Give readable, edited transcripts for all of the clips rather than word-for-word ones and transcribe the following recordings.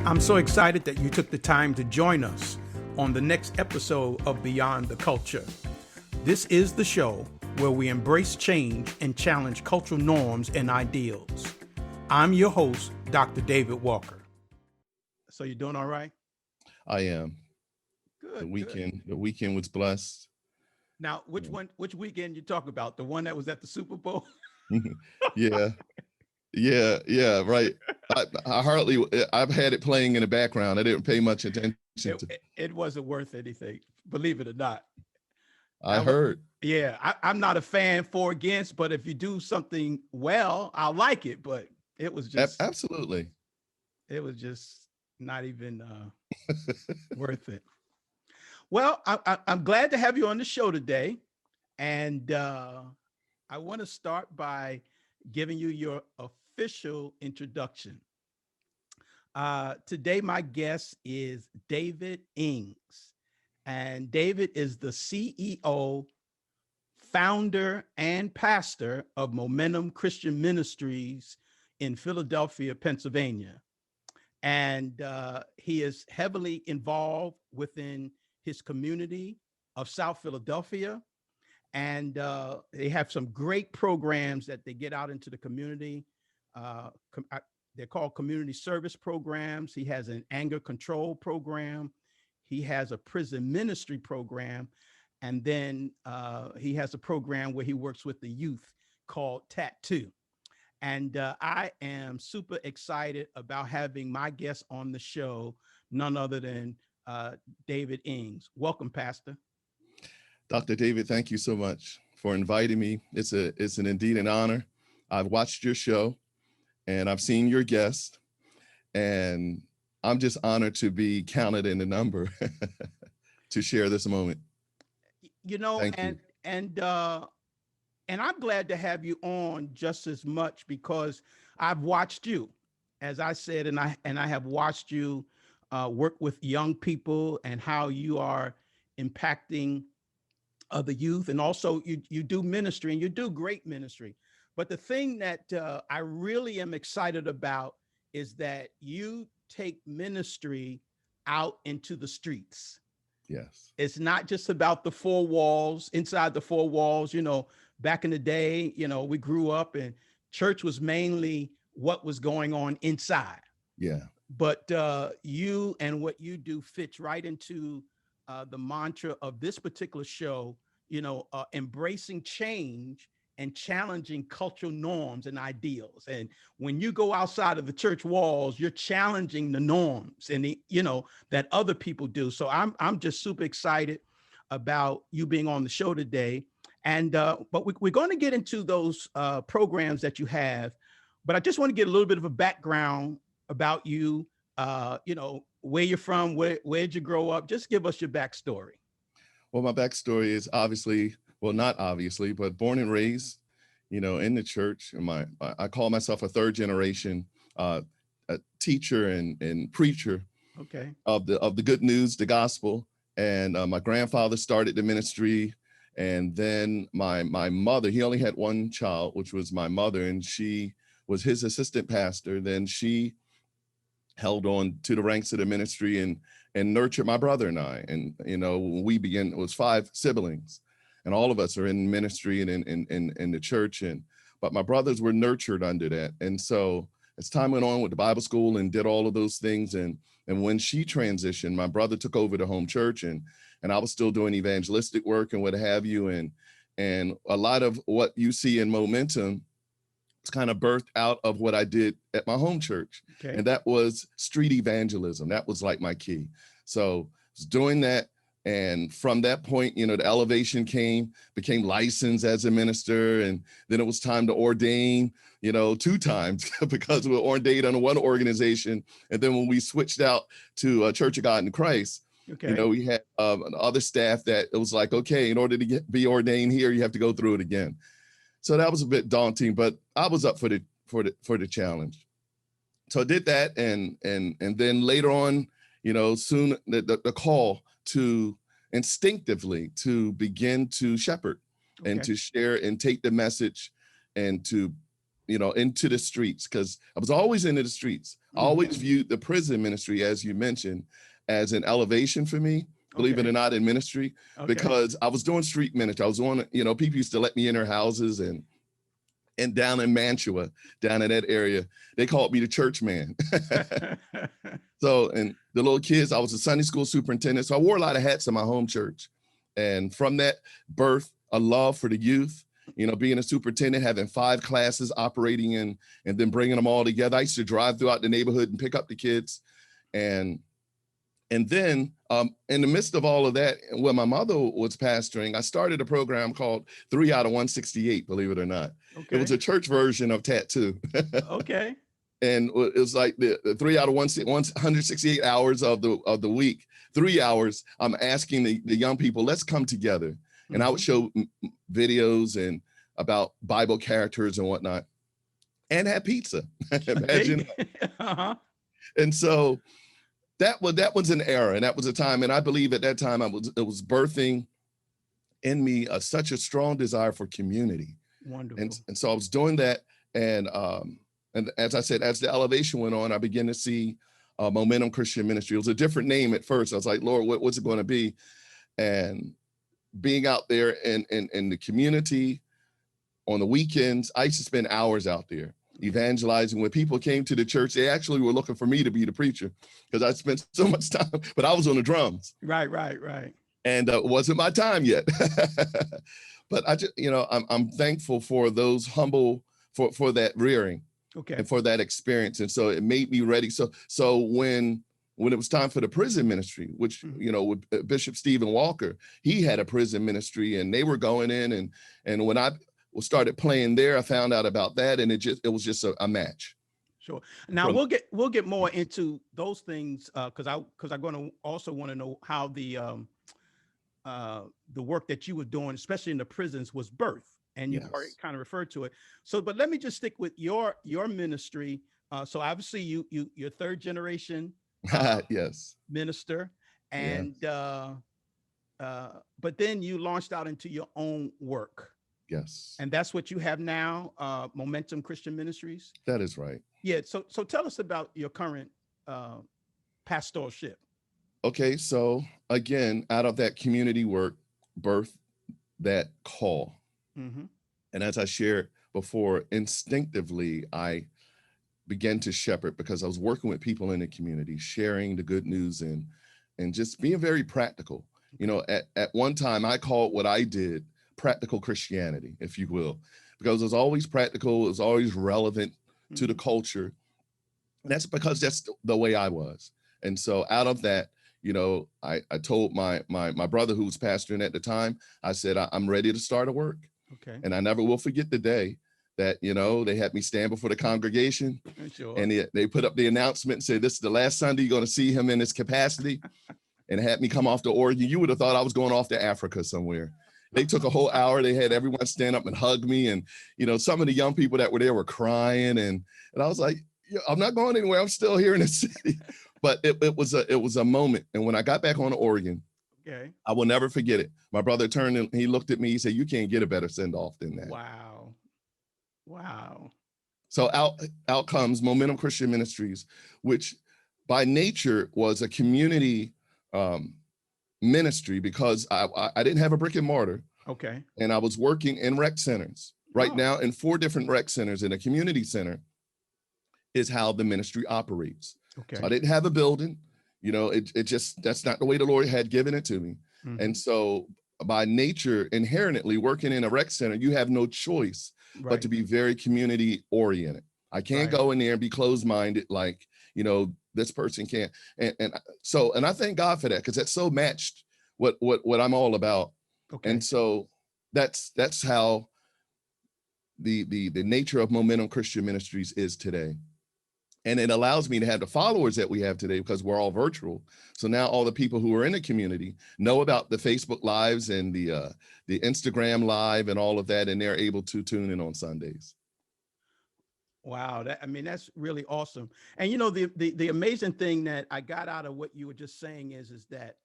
I'm so excited that you took the time to join us on the next episode of Beyond the Culture. This is the show where we embrace change and challenge cultural norms and ideals. I'm your host, Dr. David Walker. So you doing all right? I am. Good. The weekend was blessed. Now, which weekend you talk about? The one that was at the Super Bowl? Yeah, right. I've had it playing in the background. I didn't pay much attention to. It wasn't worth anything, believe it or not. I heard. I'm not a fan for or against, but if you do something well, I'll like it. But it was just absolutely. It was just not even worth it. Well, I'm glad to have you on the show today, and I want to start by giving you your official introduction. Today, my guest is David Ings, and David is the CEO, founder, and pastor of Momentum Christian Ministries in Philadelphia, Pennsylvania. And he is heavily involved within his community of South Philadelphia. And they have some great programs that they get out into the community. They're called community service programs. He has an anger control program. He has a prison ministry program. And then he has a program where he works with the youth called Tattoo. And I am super excited about having my guest on the show, none other than David Ings. Welcome, Pastor. Dr. David, thank you so much for inviting me. It's indeed an honor. I've watched your show and I've seen your guest, and I'm just honored to be counted in the number to share this moment. And I'm glad to have you on just as much because I've watched you, as I said, and I have watched you work with young people and how you are impacting the youth, and also you do ministry, and you do great ministry. But the thing that I really am excited about is that you take ministry out into the streets. Yes. It's not just about the four walls, inside the four walls. Back in the day, we grew up and church was mainly what was going on inside. Yeah. But you and what you do fits right into the mantra of this particular show, embracing change and challenging cultural norms and ideals. And when you go outside of the church walls, you're challenging the norms and that other people do. So I'm just super excited about you being on the show today. And but we're going to get into those programs that you have. But I just want to get a little bit of a background about you. Where you're from, where'd you grow up? Just give us your backstory. Well, my backstory is not obviously, but born and raised, in the church. And I call myself a third generation a teacher and preacher. Okay. Of the good news, the gospel. And my grandfather started the ministry. And then my mother, he only had one child, which was my mother, and she was his assistant pastor. Then she held on to the ranks of the ministry and nurtured my brother and I. And, when we began, it was 5 siblings, and all of us are in ministry and in the church. But my brothers were nurtured under that. And so as time went on with the Bible school and did all of those things, and when she transitioned, my brother took over the home church, and I was still doing evangelistic work and what have you. And a lot of what you see in Momentum was kind of birthed out of what I did at my home church. Okay. And that was street evangelism. That was like my key. So I was doing that. And from that point, the elevation became licensed as a minister. And then it was time to ordain, 2 times because we were ordained under one organization. And then when we switched out to Church of God in Christ, okay, we had other staff that it was like, okay, in order to be ordained here, you have to go through it again. So that was a bit daunting, but I was up for the challenge. So I did that, and then later on, soon the call to instinctively to begin to shepherd and to share and take the message and to, into the streets, because I was always into the streets, I always viewed the prison ministry, as you mentioned, as an elevation for me, believe it or not, in ministry, because I was doing street ministry. I was on, people used to let me in their houses, and down in Mantua, down in that area, they called me the church man. So, and the little kids, I was a Sunday school superintendent. So I wore a lot of hats in my home church. And from that birth, a love for the youth, being a superintendent, having 5 classes operating in, and then bringing them all together. I used to drive throughout the neighborhood and pick up the kids. And then in the midst of all of that, when my mother was pastoring, I started a program called 3 out of 168, believe it or not. It was a church version of Tattoo. Okay. And it was like the 3 out of 168 hours of the week, 3 hours, I'm asking the young people, let's come together. And I would show videos and about Bible characters and whatnot, and have pizza. Imagine. And so that was an era, and that was a time. And I believe at that time it was birthing in me such a strong desire for community. Wonderful. And so I was doing that. And as I said, as the elevation went on, I began to see Momentum Christian Ministry. It was a different name at first. I was like, Lord, what's it going to be? And being out there in the community on the weekends, I used to spend hours out there evangelizing. When people came to the church, they actually were looking for me to be the preacher, because I spent so much time, but I was on the drums. Right. And it wasn't my time yet. But I just, I'm thankful for those humble, for that rearing. And for that experience. And so it made me ready. So when it was time for the prison ministry, which, with Bishop Stephen Walker, he had a prison ministry, and they were going in, and when I started playing there, I found out about that, and it was just a match. Sure. Now we'll get more into those things, because I'm going to also want to know how the work that you were doing, especially in the prisons, was birthed. And you already kind of referred to it. So, but let me just stick with your ministry. So obviously you're third generation minister, and but then you launched out into your own work. Yes. And that's what you have now, Momentum Christian Ministries. That is right. Yeah. So tell us about your current pastoralship. Okay. So again, out of that community work, birth that call. And as I shared before, instinctively, I began to shepherd, because I was working with people in the community, sharing the good news and just being very practical. At one time, I called what I did practical Christianity, if you will, because it was always practical. It was always relevant to the culture. And that's because that's the way I was. And so out of that, I told my brother, who was pastoring at the time, I said, I'm ready to start a work. Okay. And I never will forget the day that, they had me stand before the congregation. Sure. And they put up the announcement and said, this is the last Sunday you're going to see him in this capacity, and had me come off to Oregon. You would have thought I was going off to Africa somewhere. They took a whole hour. They had everyone stand up and hug me. And, some of the young people that were there were crying. And I was like, I'm not going anywhere. I'm still here in the city. But it was a moment. And when I got back on to Oregon, I will never forget it. My brother turned and he looked at me. He said, you can't get a better send-off than that. Wow. So out comes Momentum Christian Ministries, which by nature was a community ministry, because I didn't have a brick and mortar. Okay. And I was working in rec centers right now in 4 different rec centers, and a community center is how the ministry operates. Okay. So I didn't have a building. It just, that's not the way the Lord had given it to me. And so by nature, inherently working in a rec center, you have no choice but to be very community oriented. I can't go in there and be closed-minded, like, this person can't. And I thank God for that, because that's so matched what I'm all about. Okay. And so that's how the nature of Momentum Christian Ministries is today. And it allows me to have the followers that we have today, because we're all virtual. So now all the people who are in the community know about the Facebook Lives and the Instagram Live and all of that, and they're able to tune in on Sundays. Wow, that's really awesome. And the amazing thing that I got out of what you were just saying is that,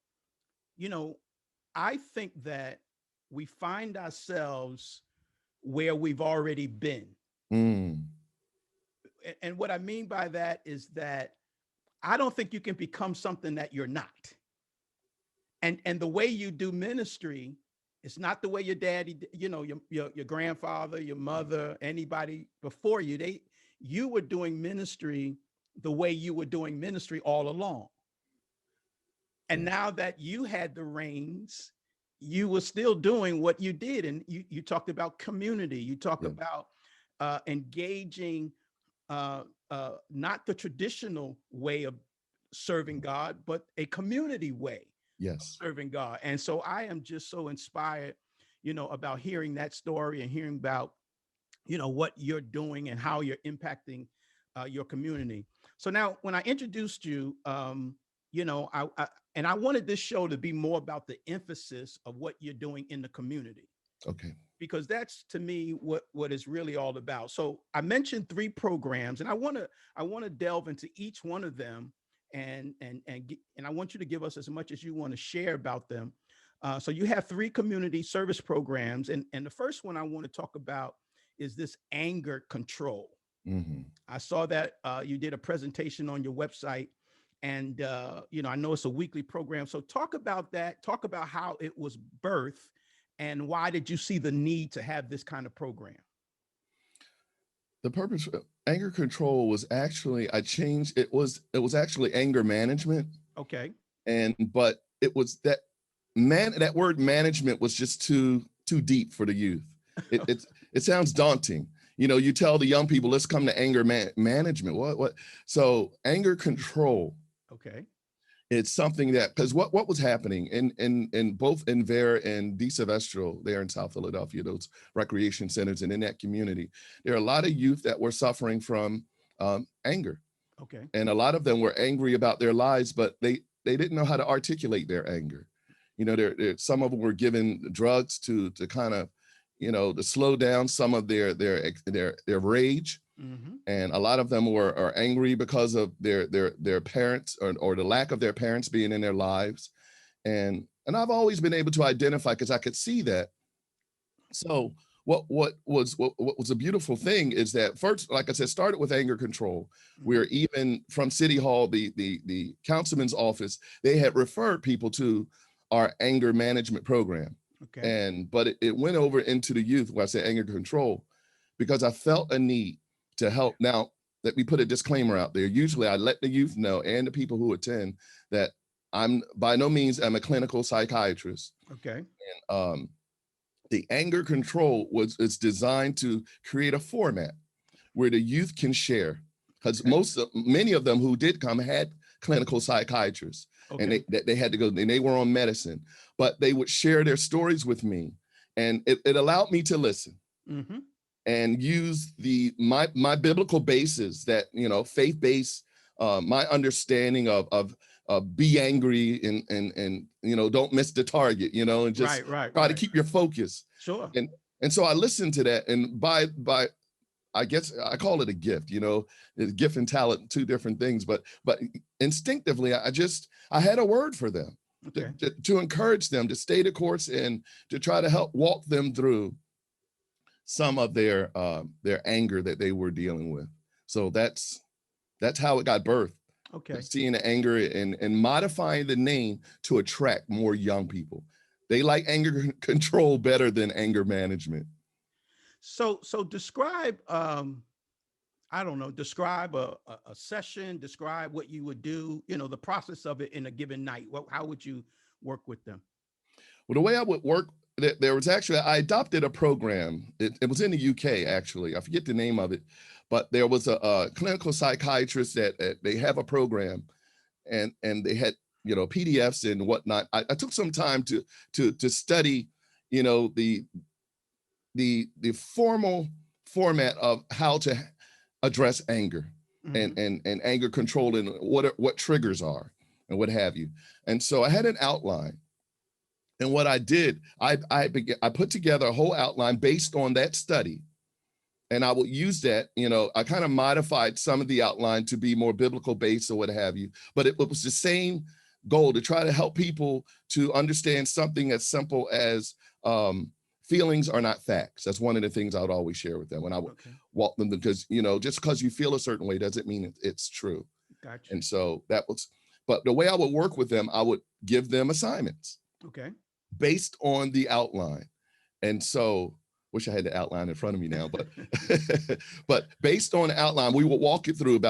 I think that we find ourselves where we've already been. and what I mean by that is that I don't think you can become something that you're not. And the way you do ministry, it's not the way your daddy, your grandfather, your mother, anybody before you. You were doing ministry the way you were doing ministry all along. And now that you had the reins, you were still doing what you did. And you talked about community. You talked about engaging not the traditional way of serving God, but a community way of serving God. And so I am just so inspired, about hearing that story and hearing about, what you're doing and how you're impacting your community. So now when I introduced you, I wanted this show to be more about the emphasis of what you're doing in the community. Okay. Because that's, to me, what it's really all about. So I mentioned 3 programs, and I want to delve into each one of them, and I want you to give us as much as you want to share about them. So you have 3 community service programs, and the first one I want to talk about is this anger control. Mm-hmm. I saw that you did a presentation on your website, and I know it's a weekly program. So talk about that. Talk about how it was birthed. And why did you see the need to have this kind of program? The purpose of anger control was actually, it was actually anger management. Okay. But it was that word management was just too deep for the youth. It sounds daunting. You tell the young people, let's come to anger management. What? So anger control. Okay. It's something that, because what was happening in both in Vere and De Silvestro there in South Philadelphia, those recreation centers, and in that community, there are a lot of youth that were suffering from anger. Okay. And a lot of them were angry about their lives, but they didn't know how to articulate their anger. Some of them were given drugs to kind of, to slow down some of their rage. Mm-hmm. And a lot of them are angry because of their parents or the lack of their parents being in their lives. And I've always been able to identify, because I could see that. So what was a beautiful thing is that first, like I said, started with anger control. Mm-hmm. Where even from City Hall, the councilman's office, they had referred people to our anger management program. Okay. But it went over into the youth, where I say anger control, because I felt a need to help. Now, let me put a disclaimer out there. Usually I let the youth know, and the people who attend, that I'm by no means a clinical psychiatrist. Okay. And the anger control is designed to create a format where the youth can share, because many of them who did come had clinical psychiatrists. Okay. And they had to go, and they were on medicine, but they would share their stories with me, and it allowed me to listen. Mm-hmm. And use my biblical basis, that faith-based, my understanding of be angry and don't miss the target, and just try to keep your focus. Sure. And so I listened to that, and by I guess I call it a gift, gift and talent, 2 different things, but instinctively I had a word for them. Okay. to encourage them to stay the course and to try to help walk them through some of their anger that they were dealing with. So that's how it got birthed. Okay. Seeing the anger and modifying the name to attract more young people. They like anger control better than anger management. So describe, describe a session, describe what you would do, the process of it in a given night. How would you work with them? Well, the way I would work, there was actually, I adopted a program. It was in the UK, actually. I forget the name of it, but there was a clinical psychiatrist that they have a program, and they had, PDFs and whatnot. I took some time to study, the formal format of how to address anger. Mm-hmm. and anger control, and what triggers are and what have you. And so I had an outline. And what I did, I put together a whole outline based on that study. And I would use that, I kind of modified some of the outline to be more biblical based or what have you. But it was the same goal, to try to help people to understand something as simple as feelings are not facts. That's one of the things I would always share with them when I would walk them, because, just because you feel a certain way doesn't mean it's true. Gotcha. And so but the way I would work with them, I would give them assignments. Okay. Based on the outline. And so, wish I had the outline in front of me now, but but based on the outline, we would walk it through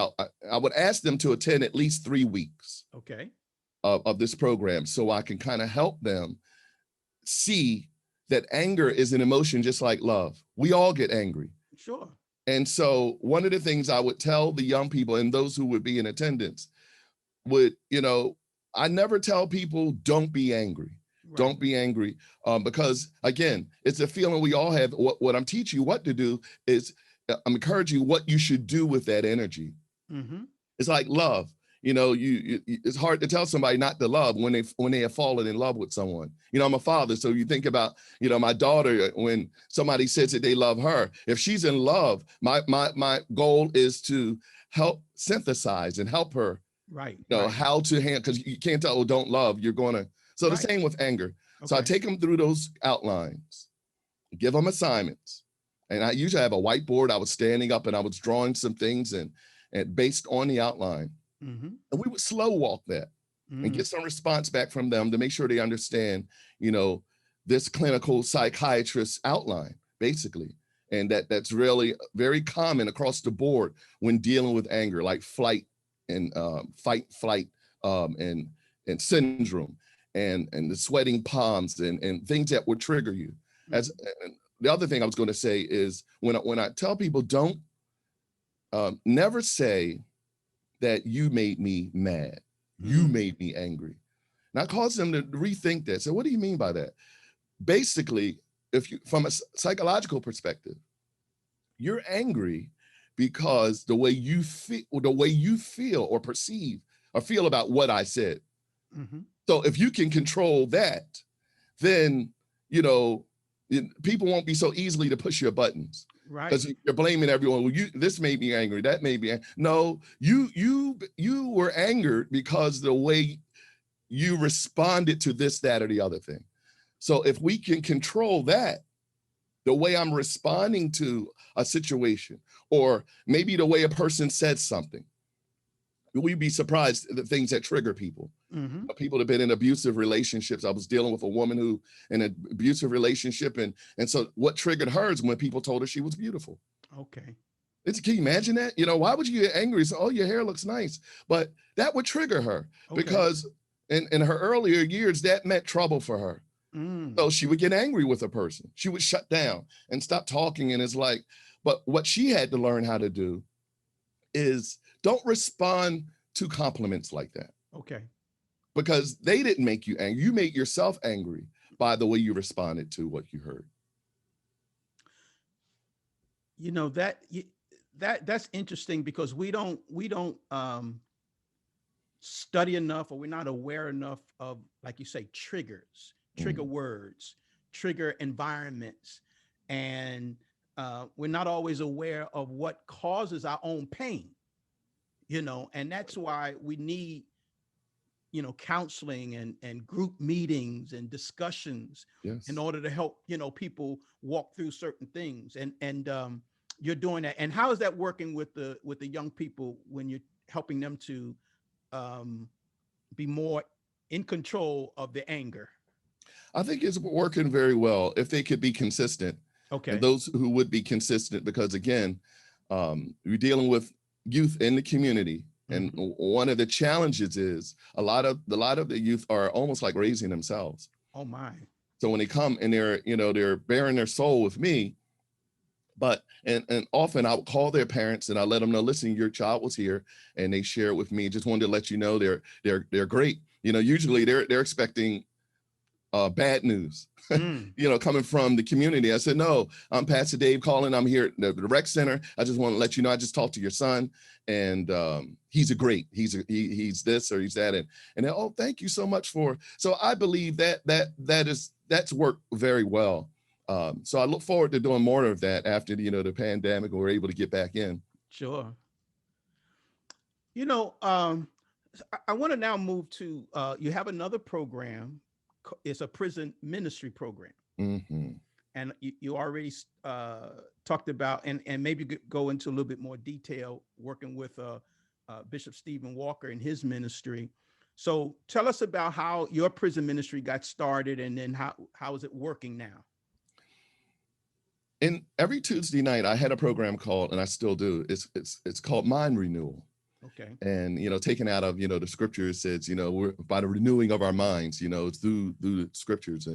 I would ask them to attend at least 3 weeks Okay. of this program, so I can kind of help them see that anger is an emotion just like love. We all get angry. Sure. And so one of the things I would tell the young people and those who would be in attendance I never tell people don't be angry. Right. Don't be angry, because again, it's a feeling we all have. What I'm teaching you what to do is I'm encouraging you what you should do with that energy. Mm-hmm. It's like love. It's hard to tell somebody not to love when they have fallen in love with someone. I'm a father, so you think about my daughter. When somebody says that they love her, if she's in love, my goal is to help synthesize and help her. Right. How to handle, because you can't tell, don't love, you're going to. So the same with anger. Okay. So I take them through those outlines, give them assignments. And I usually have a whiteboard. I was standing up and I was drawing some things and based on the outline. Mm-hmm. And we would slow walk that and get some response back from them to make sure they understand, this clinical psychiatrist outline, basically. And that's really very common across the board when dealing with anger, like flight and fight, flight, and syndrome, and the sweating palms and things that would trigger you. As the other thing I was going to say is when I tell people don't never say that you made me mad, you made me angry. And I cause them to rethink that. So what do you mean by that? Basically, if you, from a psychological perspective, you're angry because the way you feel or perceive or feel about what I said. Mm-hmm. So if you can control that, then people won't be so easily to push your buttons. Right. Because you're blaming everyone. Well, this made me angry. That made me angry. No, you were angered because the way you responded to this, that, or the other thing. So if we can control that, the way I'm responding to a situation, or maybe the way a person said something, we'd be surprised at the things that trigger people. Mm-hmm. People have been in abusive relationships. I was dealing with a woman who in an abusive relationship. And so what triggered her is when people told her she was beautiful. Okay. Can you imagine that? Why would you get angry? So, oh, your hair looks nice. But that would trigger her because in her earlier years, that meant trouble for her. So she would get angry with a person. She would shut down and stop talking. And it's like, but what she had to learn how to do is don't respond to compliments like that. Okay. Because they didn't make you angry. You made yourself angry by the way you responded to what you heard. That's interesting because we don't study enough, or we're not aware enough of, like you say, trigger words, trigger environments. And we're not always aware of what causes our own pain, and that's why we need, counseling and group meetings and discussions in order to help, people walk through certain things. And you're doing that. And how is that working with the young people when you're helping them to be more in control of the anger? I think it's working very well if they could be consistent. Okay. And those who would be consistent, because again, we're dealing with youth in the community. And one of the challenges is a lot of the youth are almost like raising themselves. Oh my. So when they come and they're bearing their soul with me, but and often I would call their parents and I let them know, listen, your child was here, and they share it with me. Just wanted to let you know they're great. Usually they're expecting bad news, coming from the community. I said, no, I'm Pastor Dave calling. I'm here at the rec center. I just want to let you know, I just talked to your son, and he's he's this or he's that. And then, oh, thank you so much for. So I believe that's worked very well. So I look forward to doing more of that after the pandemic, we're able to get back in. Sure. I want to now move to, you have another program. It's a prison ministry program. Mm-hmm. and you already talked about, and maybe go into a little bit more detail working with Bishop Stephen Walker and his ministry. So tell us about how your prison ministry got started, and then how is it working now? And every Tuesday night, I had a program called, and I still do. It's called Mind Renewal. Okay. And taken out of the scripture, it says we're by the renewing of our minds, through the scriptures,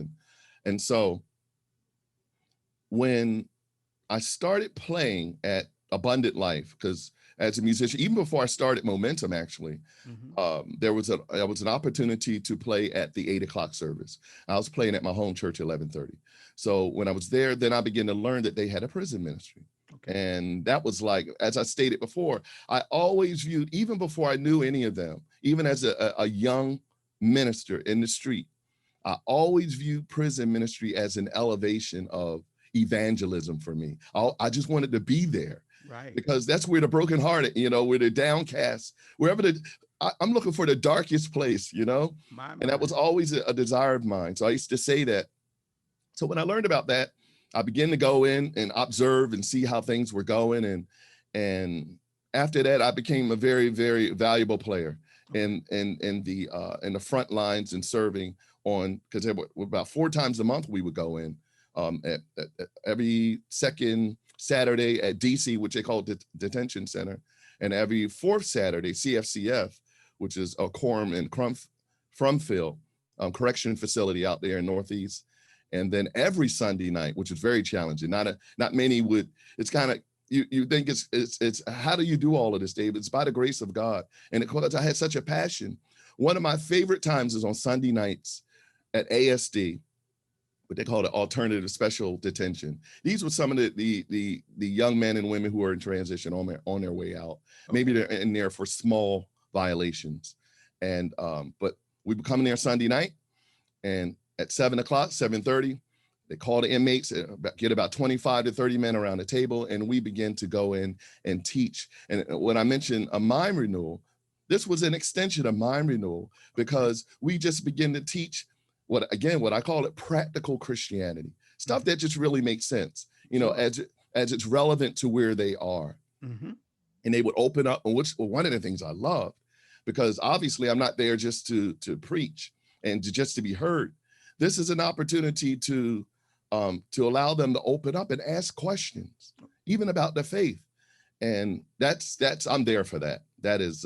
and so when I started playing at Abundant Life, because as a musician, even before I started Momentum, actually, there was an opportunity to play at the 8 o'clock service. I was playing at my home church at 11:30. So when I was there, then I began to learn that they had a prison ministry. Okay. And that was like, as I stated before, I always viewed, even before I knew any of them, even as a young minister in the street, I always viewed prison ministry as an elevation of evangelism for me. I just wanted to be there. Right. Because that's where the brokenhearted, where the downcast, wherever I'm looking for the darkest place, and that was always a desire of mine. So I used to say that. So when I learned about that, I began to go in and observe and see how things were going. And after that, I became a very, very valuable player in the front lines and serving on, because there were about 4 times a month we would go in, at every second Saturday at DC, which they call detention center, and every 4th Saturday, CFCF, which is a Quorum and Frumfield correction facility out there in Northeast. And then every Sunday night, which is very challenging. Not many would. It's kind of, you think it's how do you do all of this, David? It's by the grace of God. And because I had such a passion, one of my favorite times is on Sunday nights at ASD, what they call the alternative special detention. These were some of the young men and women who are in transition on their way out. Okay. Maybe they're in there for small violations. And but we would come in there Sunday night, and at 7 o'clock, 7:30, they call the inmates, get about 25 to 30 men around the table, and we begin to go in and teach. And when I mentioned a mind renewal, this was an extension of mind renewal, because we just begin to teach what I call it practical Christianity, stuff that just really makes sense, as it's relevant to where they are. Mm-hmm. And they would open up, and one of the things I loved, because obviously I'm not there just to preach and just to be heard. This is an opportunity to allow them to open up and ask questions, even about the faith. And that's I'm there for that. That is,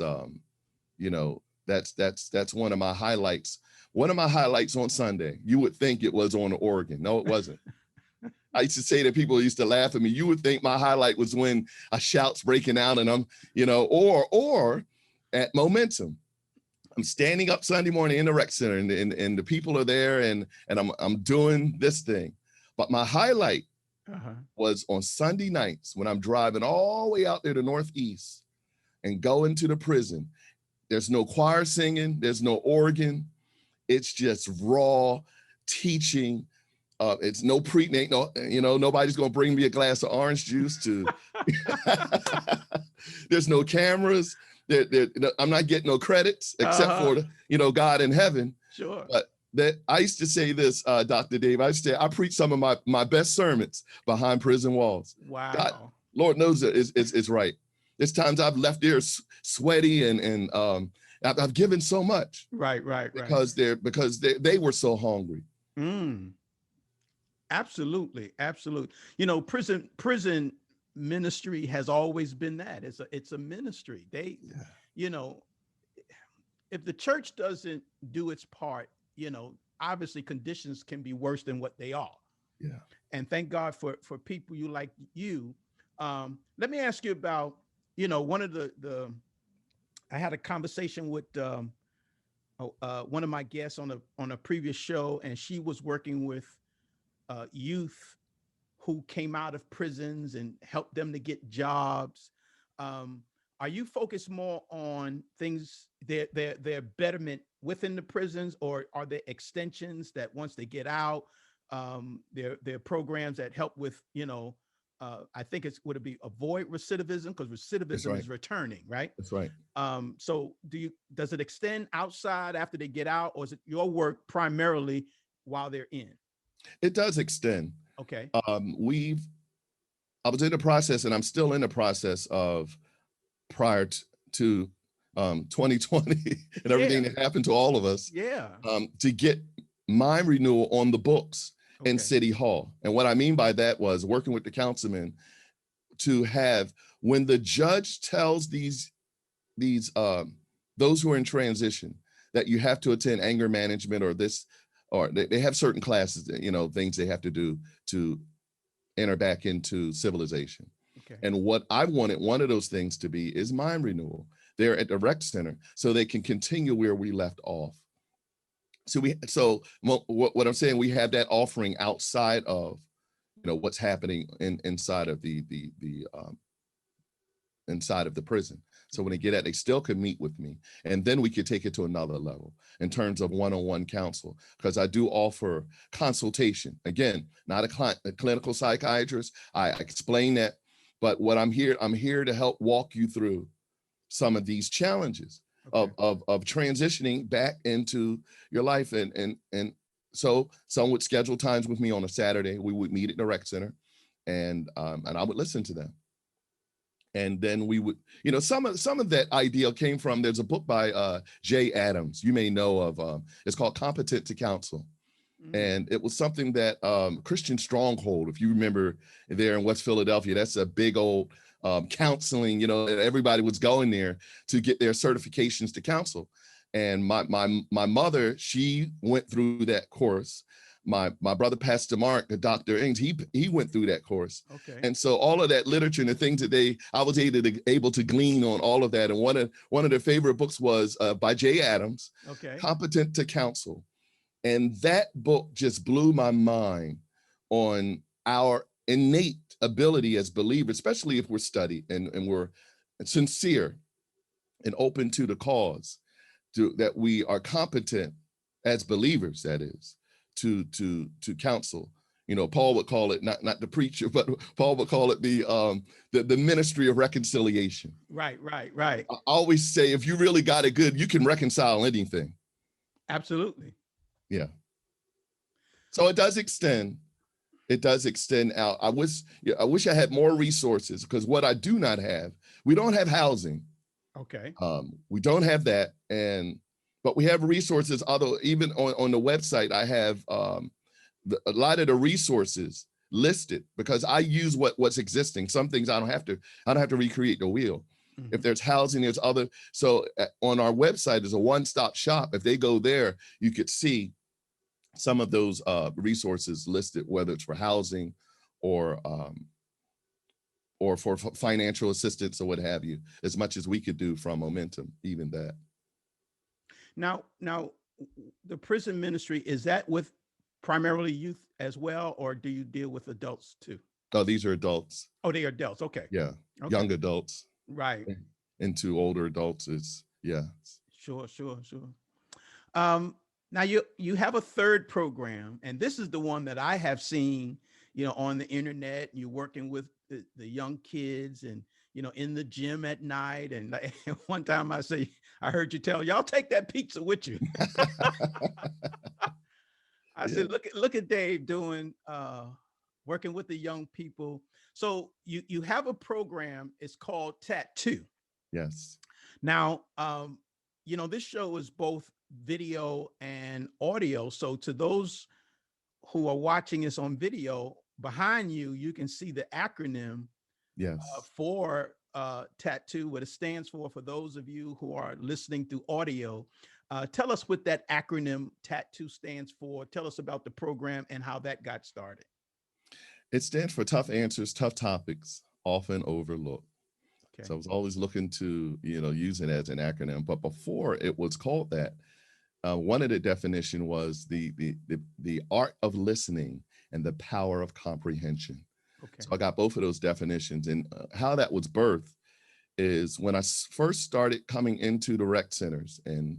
that's one of my highlights. One of my highlights on Sunday, you would think it was on the organ. No, it wasn't. I used to say that people used to laugh at me. You would think my highlight was when a shout's breaking out and I'm, or at Momentum. I'm standing up Sunday morning in the rec center, and the people are there, and I'm doing this thing. But my highlight was on Sunday nights when I'm driving all the way out there to Northeast and going to the prison. There's no choir singing, there's no organ. It's just raw teaching. It's no preaching. Nobody's gonna bring me a glass of orange juice to. There's no cameras. I'm not getting no credits except for God in heaven. Sure. But I used to say this, Dr. Dave. I used to say I preach some of my best sermons behind prison walls. Wow. God, Lord knows that it's right. There's times I've left there sweaty and I've given so much. Right. Because they were so hungry. Absolutely. Prison ministry has always been that. It's a ministry. If the church doesn't do its part, obviously conditions can be worse than what they are. Yeah. And thank God for people like you. Let me ask you about, one of I had a conversation with one of my guests on a previous show, and she was working with youth who came out of prisons and helped them to get jobs. Are you focused more on things, their betterment within the prisons, or are there extensions that once they get out, there are programs that help with, I think would it be avoid recidivism, because recidivism is returning, right? That's right. So does it extend outside after they get out, or is it your work primarily while they're in? It does extend. Okay. I was in the process, and I'm still in the process of, prior to 2020 and everything Yeah. that happened to all of us, Yeah. to get my renewal on the books in Okay. City Hall. And what I mean by that was working with the councilman to have, when the judge tells these those who are in transition that you have to attend anger management or this, or they have certain classes, things they have to do to enter back into civilization. Okay. And what I wanted one of those things to be is mind renewal there at the rec center, so they can continue where we left off. What I'm saying, we have that offering outside of what's happening inside of inside of the prison. So when they get out, they still could meet with me. And then we could take it to another level in terms of one-on-one counsel, because I do offer consultation. Again, not a clinical psychiatrist. I explain that, but what I'm here to help walk you through some of these challenges Okay. of transitioning back into your life. And so some would schedule times with me on a Saturday. We would meet at the rec center, and I would listen to them. And then we would, some of that idea came from, there's a book by Jay Adams, you may know of, it's called Competent to Counsel. And it was something that Christian Stronghold, if you remember, there in West Philadelphia, that's a big old counseling, everybody was going there to get their certifications to counsel. And my mother, she went through that course. My brother, Pastor Mark, Dr. Ings, he went through that course. Okay. And so all of that literature and the things that I was able to glean on all of that. And one of their favorite books was by Jay Adams, Okay. Competent to Counsel. And that book just blew my mind on our innate ability as believers, especially if we're studied and we're sincere and open to the cause, that we are competent as believers, that is, to counsel. Paul would call it not the preacher, but Paul would call it the ministry of reconciliation. Right. I always say, if you really got it good, you can reconcile anything. Absolutely. Yeah. So it does extend out. I wish I had more resources, because what I do not have, we don't have housing. Okay. We don't have that, but we have resources. Although even on the website, I have a lot of the resources listed, because I use what's existing. Some things I don't have to recreate the wheel. If there's housing, there's other. So on our website is a one-stop shop. If they go there, you could see some of those resources listed, whether it's for housing or for financial assistance or what have you, as much as we could do from Momentum, even that. Now, the prison ministry, is that with primarily youth as well, or do you deal with adults too? Oh, these are adults. Oh, they are adults. Okay. Yeah. Okay. Young adults. Right. Into older adults yeah. Sure. Now you have a third program, and this is the one that I have seen, on the internet. You're working with the young kids, and in the gym at night. And one time I heard you tell y'all, take that pizza with you. I said, look at Dave doing working with the young people. So you have a program. It's called Tattoo. Yes. Now, this show is both video and audio. So to those who are watching us on video, behind you can see the acronym for Tattoo, what it stands for those of you who are listening through audio. Tell us what that acronym Tattoo stands for. Tell us about the program and how that got started. It stands for Tough Answers, Tough Topics, Often Overlooked. Okay. So I was always looking to, use it as an acronym. But before it was called that, one of the definition was the art of listening and the power of comprehension. Okay. So I got both of those definitions. And how that was birthed is when I first started coming into the rec centers and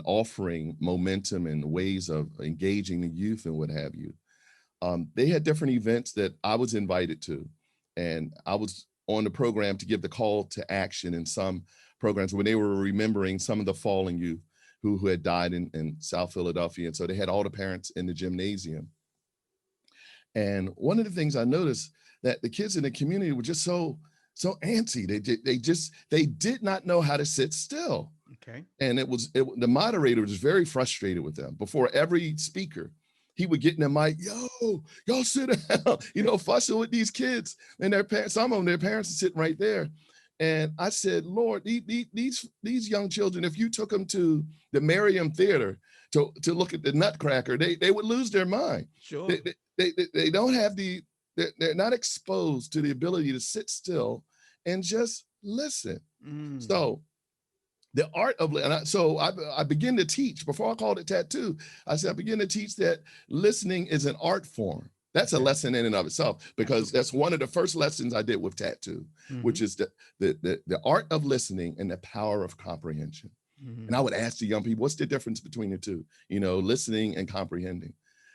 offering momentum and ways of engaging the youth and what have you. They had different events that I was invited to, and I was on the program to give the call to action in some programs when they were remembering some of the fallen youth who had died in South Philadelphia. And so they had all the parents in the gymnasium. And one of the things I noticed that the kids in the community were just so antsy. They did not know how to sit still. Okay. And the moderator was very frustrated with them. Before every speaker, he would get in the mic, yo, y'all sit down, fussing with these kids and their parents. Some of them, their parents are sitting right there. And I said, Lord, these young children, if you took them to the Merriam Theater to look at the Nutcracker, they would lose their mind. Sure. They don't have they're not exposed to the ability to sit still and just listen. So the art of, I begin to teach, before I called it tattoo, I said, I begin to teach that listening is an art form. That's a lesson in and of itself, because that's one of the first lessons I did with tattoo, which is the art of listening and the power of comprehension. And I would ask the young people, what's the difference between the two? Listening and comprehending.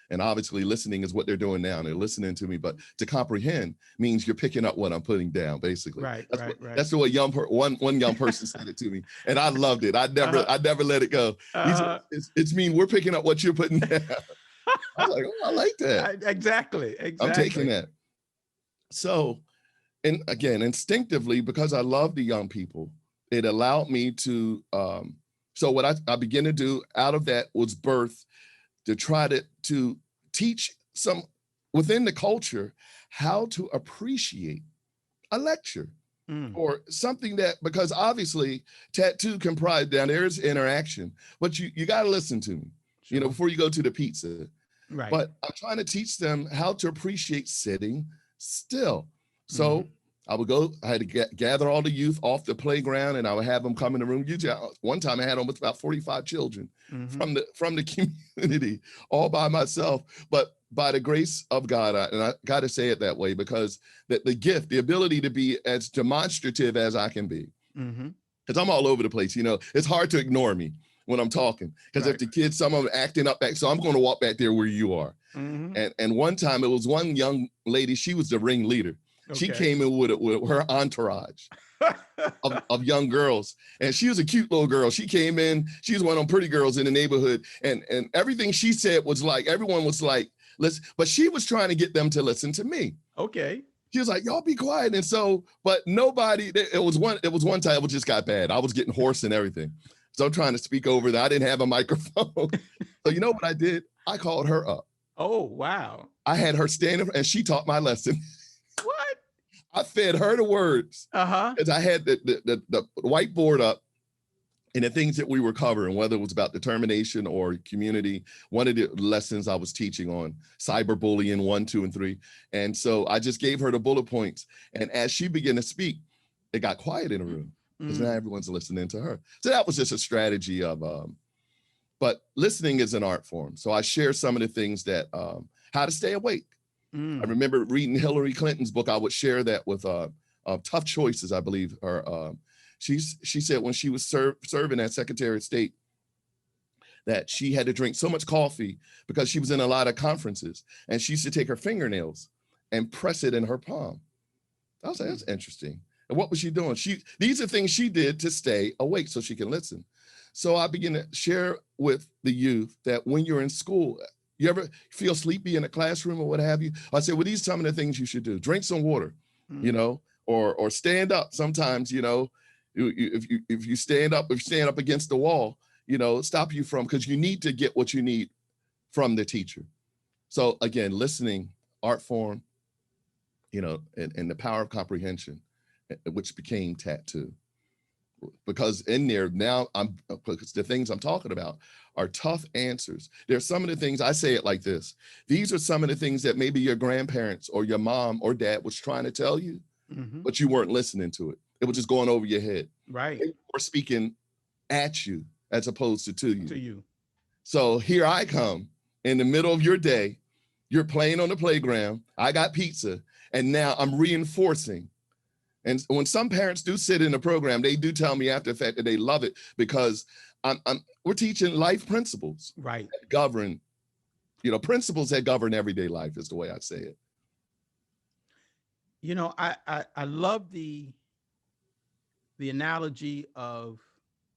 And obviously listening is what they're doing now. And they're listening to me, but to comprehend means you're picking up what I'm putting down, basically. Right. That's the way one young person said it to me. And I loved it. I never let it go. He said, it's mean we're picking up what you're putting down. I was like, oh, I like that. Exactly. I'm taking that. So, and again, instinctively, because I love the young people, it allowed me to, so what I began to do out of that was birth to try to teach some within the culture how to appreciate a lecture or something that, because obviously tattoo comprised, down there's interaction, but you got to listen to me, before you go to the pizza. Right. But I'm trying to teach them how to appreciate sitting still. So I had to gather all the youth off the playground, and I would have them come in the room. Usually, one time I had almost about 45 children from the community, all by myself. But by the grace of God, and I got to say it that way, because the gift, the ability to be as demonstrative as I can be, because I'm all over the place. It's hard to ignore me when I'm talking, because if the kids, some of them acting up back, so I'm going to walk back there where you are. And one time it was one young lady, she was the ringleader. She came in with her entourage of young girls. And she was a cute little girl. She came in, she was one of them pretty girls in the neighborhood. And everything she said was like, everyone was like, listen, but she was trying to get them to listen to me. Okay. She was like, y'all be quiet. And so, but nobody, it was one time it just got bad. I was getting hoarse and everything. So I'm trying to speak over that. I didn't have a microphone. So you know what I did? I called her up. Oh, wow. I had her stand up and she taught my lesson. What? I fed her the words. As I had the whiteboard up and the things that we were covering, whether it was about determination or community. One of the lessons I was teaching on cyberbullying 1, 2, and 3. And so I just gave her the bullet points. And as she began to speak, it got quiet in the room, because now everyone's listening to her. So that was just a strategy of, but listening is an art form. So I share some of the things that, how to stay awake. I remember reading Hillary Clinton's book. I would share that with Tough Choices, I believe. She said when she was serving as Secretary of State, that she had to drink so much coffee because she was in a lot of conferences, and she used to take her fingernails and press it in her palm. I was like, that's interesting. And what was she doing? These are things she did to stay awake so she can listen. So I began to share with the youth that when you're in school, you ever feel sleepy in a classroom or what have you? I said, well, these are some of the things you should do. Drink some water, or stand up. Sometimes, if you stand up against the wall, stop you from, because you need to get what you need from the teacher. So again, listening, art form, and the power of comprehension, which became tattoo. Because in there now, because the things I'm talking about are tough answers. There's some of the things, I say it like this. These are some of the things that maybe your grandparents or your mom or dad was trying to tell you, but you weren't listening to it. It was just going over your head. Right. They were speaking at you as opposed to you. To you. So here I come in the middle of your day. You're playing on the playground. I got pizza. And now I'm reinforcing. And when some parents do sit in the program, they do tell me after the fact that they love it, because we're teaching life principles. Right. That govern, principles that govern everyday life is the way I say it. I love the analogy of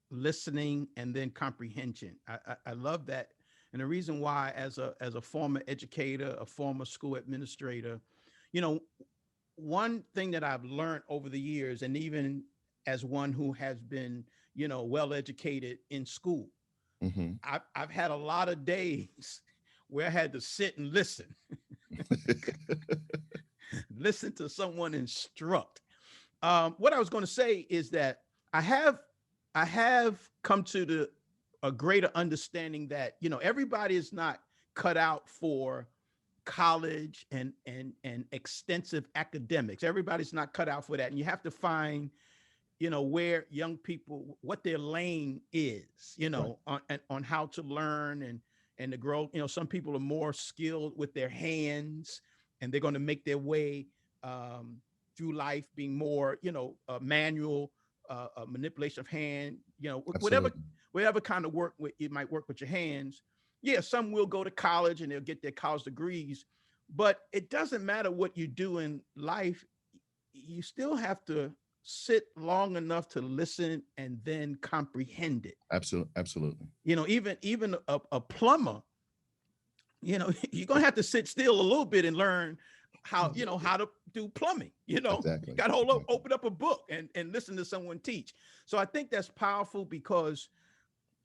listening and then comprehension. I love that, And the reason why, as a former educator, a former school administrator, you know, one thing that I've learned over the years, and even as one who has been, well educated in school, Mm-hmm. I've had a lot of days where I had to sit and listen, listen to someone instruct. What I was going to say is that I have I have come to a greater understanding that everybody is not cut out for college and extensive academics. Everybody's not cut out for that, and you have to find where young people, what their lane is, Right. on how to learn and to grow. Some people are more skilled with their hands, and they're going to make their way um, through life being more, manual manipulation of hand. Whatever Absolutely. whatever kind of work you might work with your hands. Yeah, some will go to college and they'll get their college degrees, but it doesn't matter what you do in life. You still have to sit long enough to listen and then comprehend it. Absolutely. Absolutely. Even a plumber, you're gonna have to sit still a little bit and learn how to do plumbing. You Exactly. got to Exactly. open up a book and listen to someone teach. So I think that's powerful because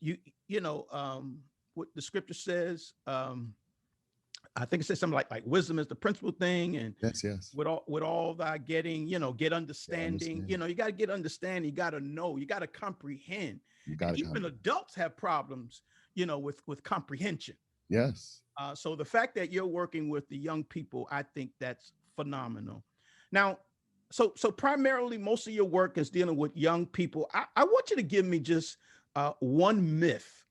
you you know what the scripture says. I think it says something like wisdom is the principal thing, and Yes. Yes. with all thy getting, get Yeah, I understanding. understand. You got to get understanding. You got to know. You got to comprehend. You And got to even come. adults have problems, with comprehension. Yes. So the fact that you're working with the young people, I think that's phenomenal. Now, so primarily, most of your work is dealing with young people. I want you to give me just one myth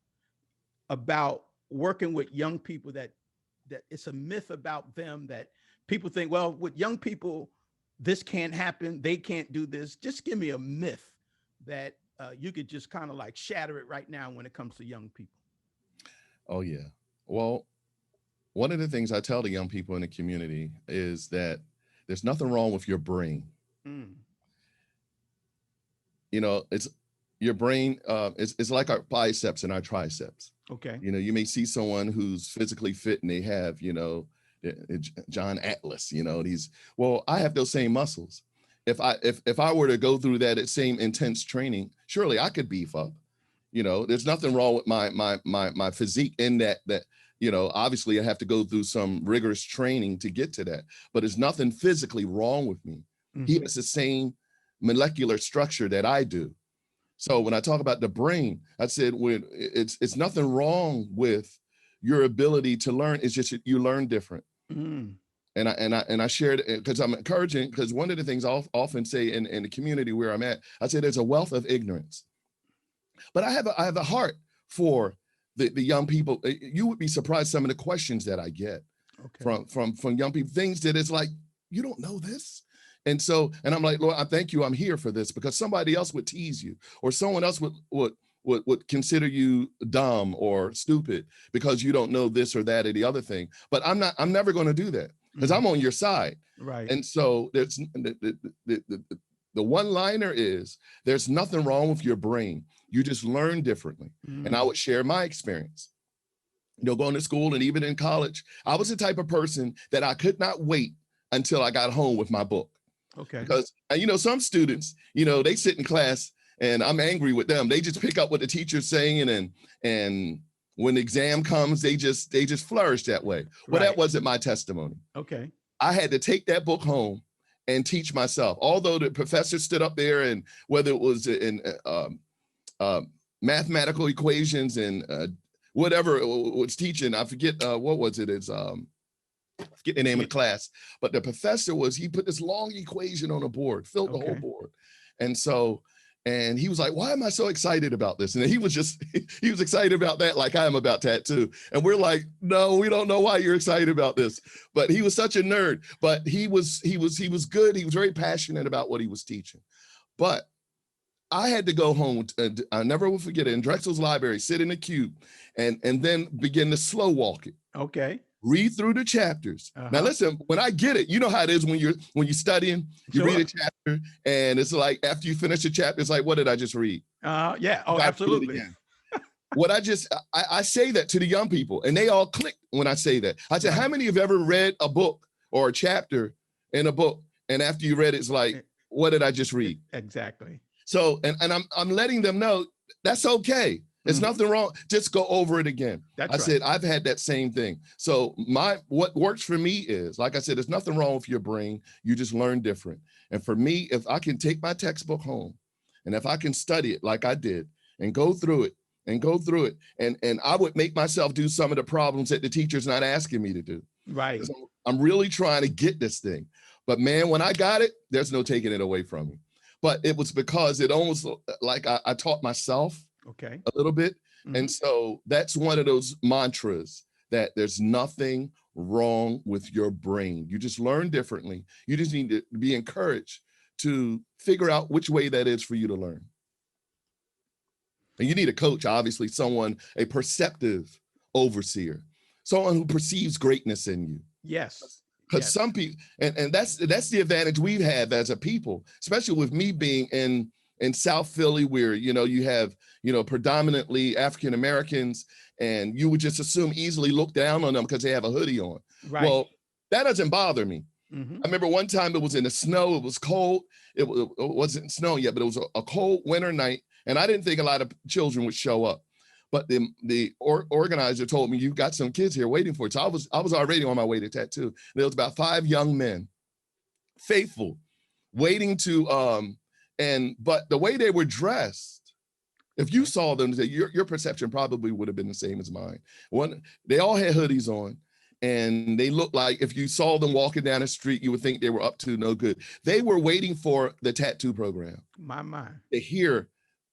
about working with young people that it's a myth about them that people think, well, with young people, this can't happen. They can't do this. Just give me a myth that you could just kind of like shatter it right now when it comes to young people. Oh yeah. Well, one of the things I tell the young people in the community is that there's nothing wrong with your brain. Mm, It's your brain. It's like our biceps and our triceps. okay. You may see someone who's physically fit and they have, John Atlas, these, well, I have those same muscles. If I were to go through that same intense training, surely I could beef up. There's nothing wrong with my physique in that, obviously I have to go through some rigorous training to get to that, but there's nothing physically wrong with me. He Mhm. has the same molecular structure that I do. So when I talk about the brain, I said when it's nothing wrong with your ability to learn. It's just you learn different. Mm. And I shared it because I'm encouraging, because one of the things I'll often say in the community where I'm at, I say there's a wealth of ignorance. But I have a heart for the young people. You would be surprised some of the questions that I get Okay. from young people, things that it's like, you don't know this. And I'm like, Lord, I thank you. I'm here for this because somebody else would tease you, or someone else would consider you dumb or stupid because you don't know this or that or the other thing. But I'm never going to do that because Mhm. I'm on your side. Right. And so there's the one liner is there's nothing wrong with your brain. You just learn differently. And I Mm. would share my experience. Going to school and even in college, I was the type of person that I could not wait until I got home with my book. Okay. Because, some students, they sit in class and I'm angry with them. They just pick up what the teacher's saying and when the exam comes, they just flourish that way. Well, that Right. wasn't my testimony. Okay. I had to take that book home and teach myself. Although the professor stood up there and whether it was in uh, mathematical equations and whatever it was teaching, I forget what was it? It's forget the name of Yeah. the class, but the professor he put this long equation on a board, filled the whole Okay. board. And he was like, why am I so excited about this? And he was excited about that like I am about that too. And we're like, no, we don't know why you're excited about this. But he was such a nerd, but he was good. He was very passionate about what he was teaching. But I had to go home, and I never will forget it, in Drexel's library, sit in a cube and then begin to slow walk it. Okay. Read through the chapters. Now Uh-huh. listen, when I get it, you know how it is when you're studying, you read a Sure. chapter and it's like after you finish the chapter, it's like, what did I just read? Yeah. You Oh, got to read it absolutely. again. what I say that to the young people, and they all click when I say that. I said, Right. how many have ever read a book or a chapter in a book, and after you read it, it's like, what did I just read? Exactly. So, and I'm letting them know that's okay. There's nothing wrong. Just go over it again. That's I right. said, I've had that same thing. So what works for me is, like I said, there's nothing wrong with your brain. You just learn different. And for me, if I can take my textbook home and if I can study it like I did and go through it, and I would make myself do some of the problems that the teacher's not asking me to do. Right. I'm really trying to get this thing. But man, when I got it, there's no taking it away from me. But it was because it almost like I taught myself Okay. a little bit. And so that's one of those mantras that there's nothing wrong with your brain. You just learn differently. You just need to be encouraged to figure out which way that is for you to learn. And you need a coach, obviously, a perceptive overseer, someone who perceives greatness in you. Yes. Because some people, and that's the advantage we've had as a people, especially with me being in South Philly, where you have predominantly African Americans, and you would just easily look down on them because they have a hoodie on. Right. Well, that doesn't bother me. I remember one time it was in the snow, it was cold, it wasn't snowing yet, but it was a cold winter night, and I didn't think a lot of children would show up. But the organizer told me, you've got some kids here waiting for it. So I was already on my way to tattoo. There was about 5 young men, faithful, waiting to, but the way they were dressed, if you saw them, your perception probably would have been the same as mine. They all had hoodies on, and they looked like if you saw them walking down the street, you would think they were up to no good. They were waiting for the tattoo program. My. To hear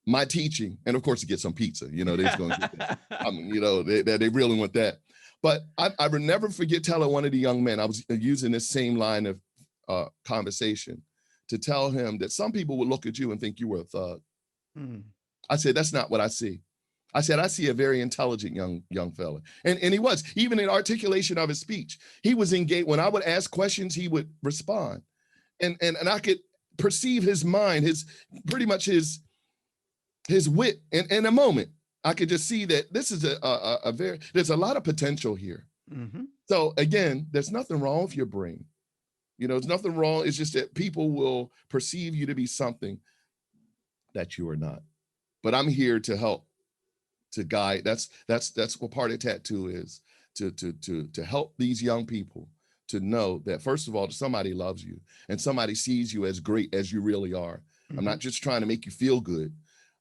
my teaching, and of course to get some pizza, they're just going to get that. They really want that. But I would never forget telling one of the young men, I was using this same line of conversation to tell him that some people would look at you and think you were a thug. I said, that's not what I see. I said, I see a very intelligent young fella. And he was, even in articulation of his speech, he was engaged. When I would ask questions, he would respond. And I could perceive his mind, his wit in a moment. I could just see that this is there's a lot of potential here. So again, there's nothing wrong with your brain. There's nothing wrong. It's just that people will perceive you to be something that you are not. But I'm here to help, to guide. That's what part of tattoo is, to help these young people to know that, first of all, somebody loves you and somebody sees you as great as you really are. I'm not just trying to make you feel good.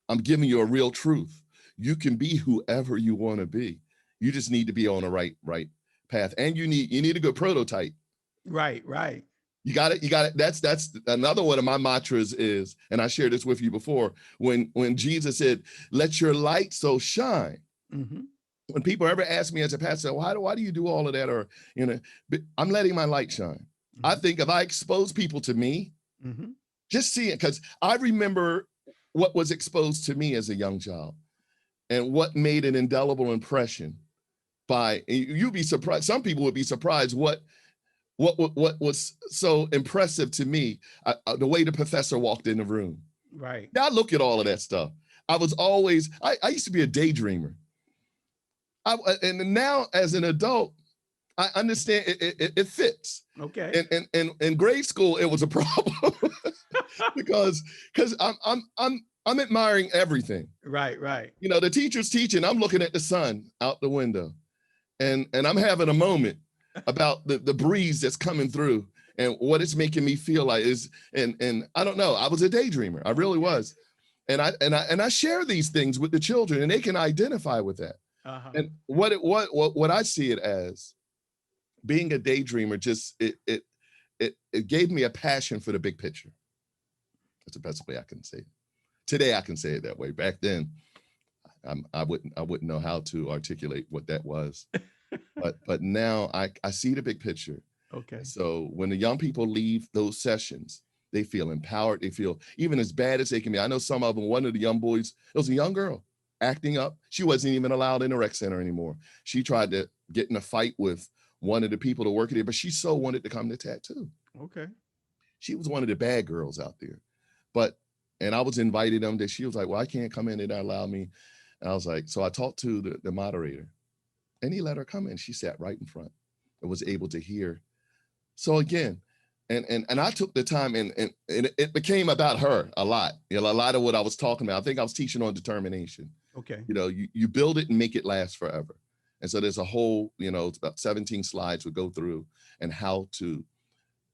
I'm giving you a real truth. You can be whoever you want to be. You just need to be on the right path. And you need a good prototype. Right. You got it. That's another one of my mantras is, and I shared this with you before, when Jesus said, let your light so shine. When people ever ask me as a pastor, why do you do all of that? Or, I'm letting my light shine. I think if I expose people to me, just see it, because I remember what was exposed to me as a young child and what made an indelible impression you'd be surprised. Some people would be surprised what was so impressive to me, the way the professor walked in the room. Right. Now I look at all of that stuff. I used to be a daydreamer. And now as an adult, I understand it fits. Okay. And in grade school, it was a problem because I'm admiring everything. Right. The teacher's teaching, I'm looking at the sun out the window, and I'm having a moment about the breeze that's coming through and what it's making me feel like is, and I don't know, I was a daydreamer. I really was. And I share these things with the children, and they can identify with that. And what I see it as, being a daydreamer, just it gave me a passion for the big picture. That's the best way I can say it. Today I can say it that way. Back then, I wouldn't know how to articulate what that was. But now I see the big picture. Okay. So when the young people leave those sessions, they feel empowered. They feel even as bad as they can be. I know some of them, one of the young boys, it was a young girl acting up. She wasn't even allowed in the rec center anymore. She tried to get in a fight with one of the people to work there, but she so wanted to come to tattoo. Okay. She was one of the bad girls out there. And I was inviting them, that she was like, well, I can't come in, they don't allow me. And I was like, so I talked to the moderator, and he let her come in. She sat right in front and was able to hear. So again, and I took the time, and it became about her a lot. You know, a lot of what I was talking about. I think I was teaching on determination. Okay. You know, you build it and make it last forever. And so there's a whole, you know, it's about 17 slides we go through, and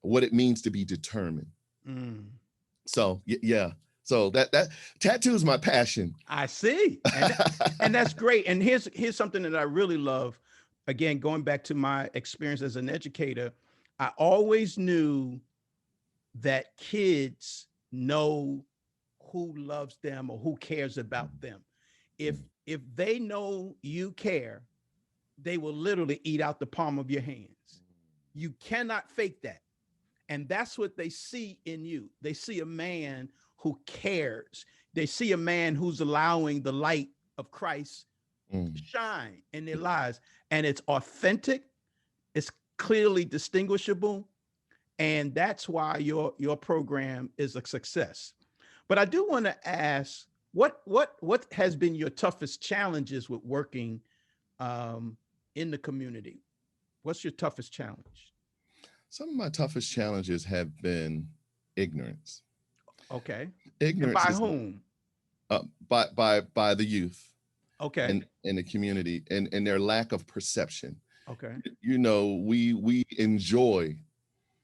what it means to be determined. Mm. So yeah. So that tattoo is my passion. I see. And that's great. And here's something that I really love. Again, going back to my experience as an educator, I always knew that kids know who loves them or who cares about them. If they know you care, they will literally eat out the palm of your hands. You cannot fake that. And that's what they see in you. They see a man who cares. They see a man who's allowing the light of Christ to shine in their lives. And it's authentic, it's clearly distinguishable. And that's why your program is a success. But I do want to ask, what has been your toughest challenges with working in the community? What's your toughest challenge? Some of my toughest challenges have been ignorance. Okay. Ignorance And by is whom? By the youth. Okay. And in the community, and their lack of perception. Okay. You know, we enjoy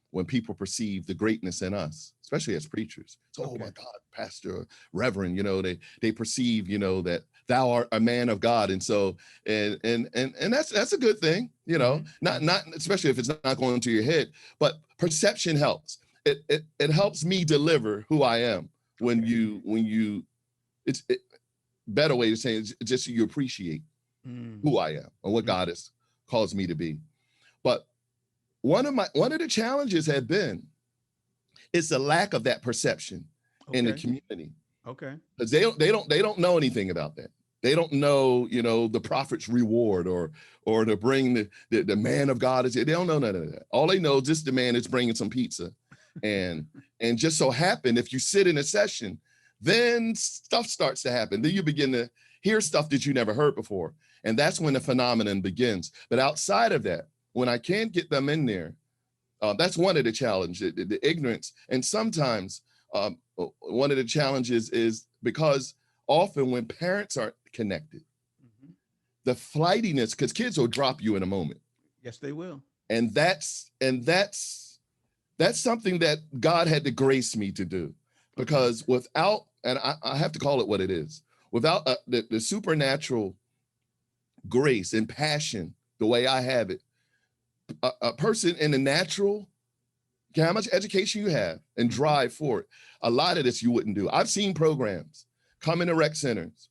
when people perceive the greatness in us, especially as preachers. So, Okay. oh my God, pastor, reverend, you know, they perceive, you know, that thou art a man of God. And so, and that's a good thing, you know, not especially if it's not going to your head, but perception helps. It helps me deliver who I am when you it's better way to say it, just so you appreciate who I am and what God has caused me to be. But one of the challenges have been it's the lack of that perception in the community. Okay. Because they don't know anything about that. They don't know, you know, the prophet's reward or to bring the man of God is. They don't know none of that. All they know is just the man is bringing some pizza, and just so happen if you sit in a session, then stuff starts to happen. Then you begin to hear stuff that you never heard before, and that's when the phenomenon begins. But outside of that, when I can't get them in there, that's one of the challenges, the ignorance. And sometimes one of the challenges is because often when parents aren't connected, the flightiness, because kids will drop you in a moment. Yes, they will. And that's something that God had to grace me to do, because without, and I have to call it what it is, without the supernatural grace and passion, the way I have it, a person in the natural, how much education you have and drive for it, a lot of this you wouldn't do. I've seen programs come into rec centers.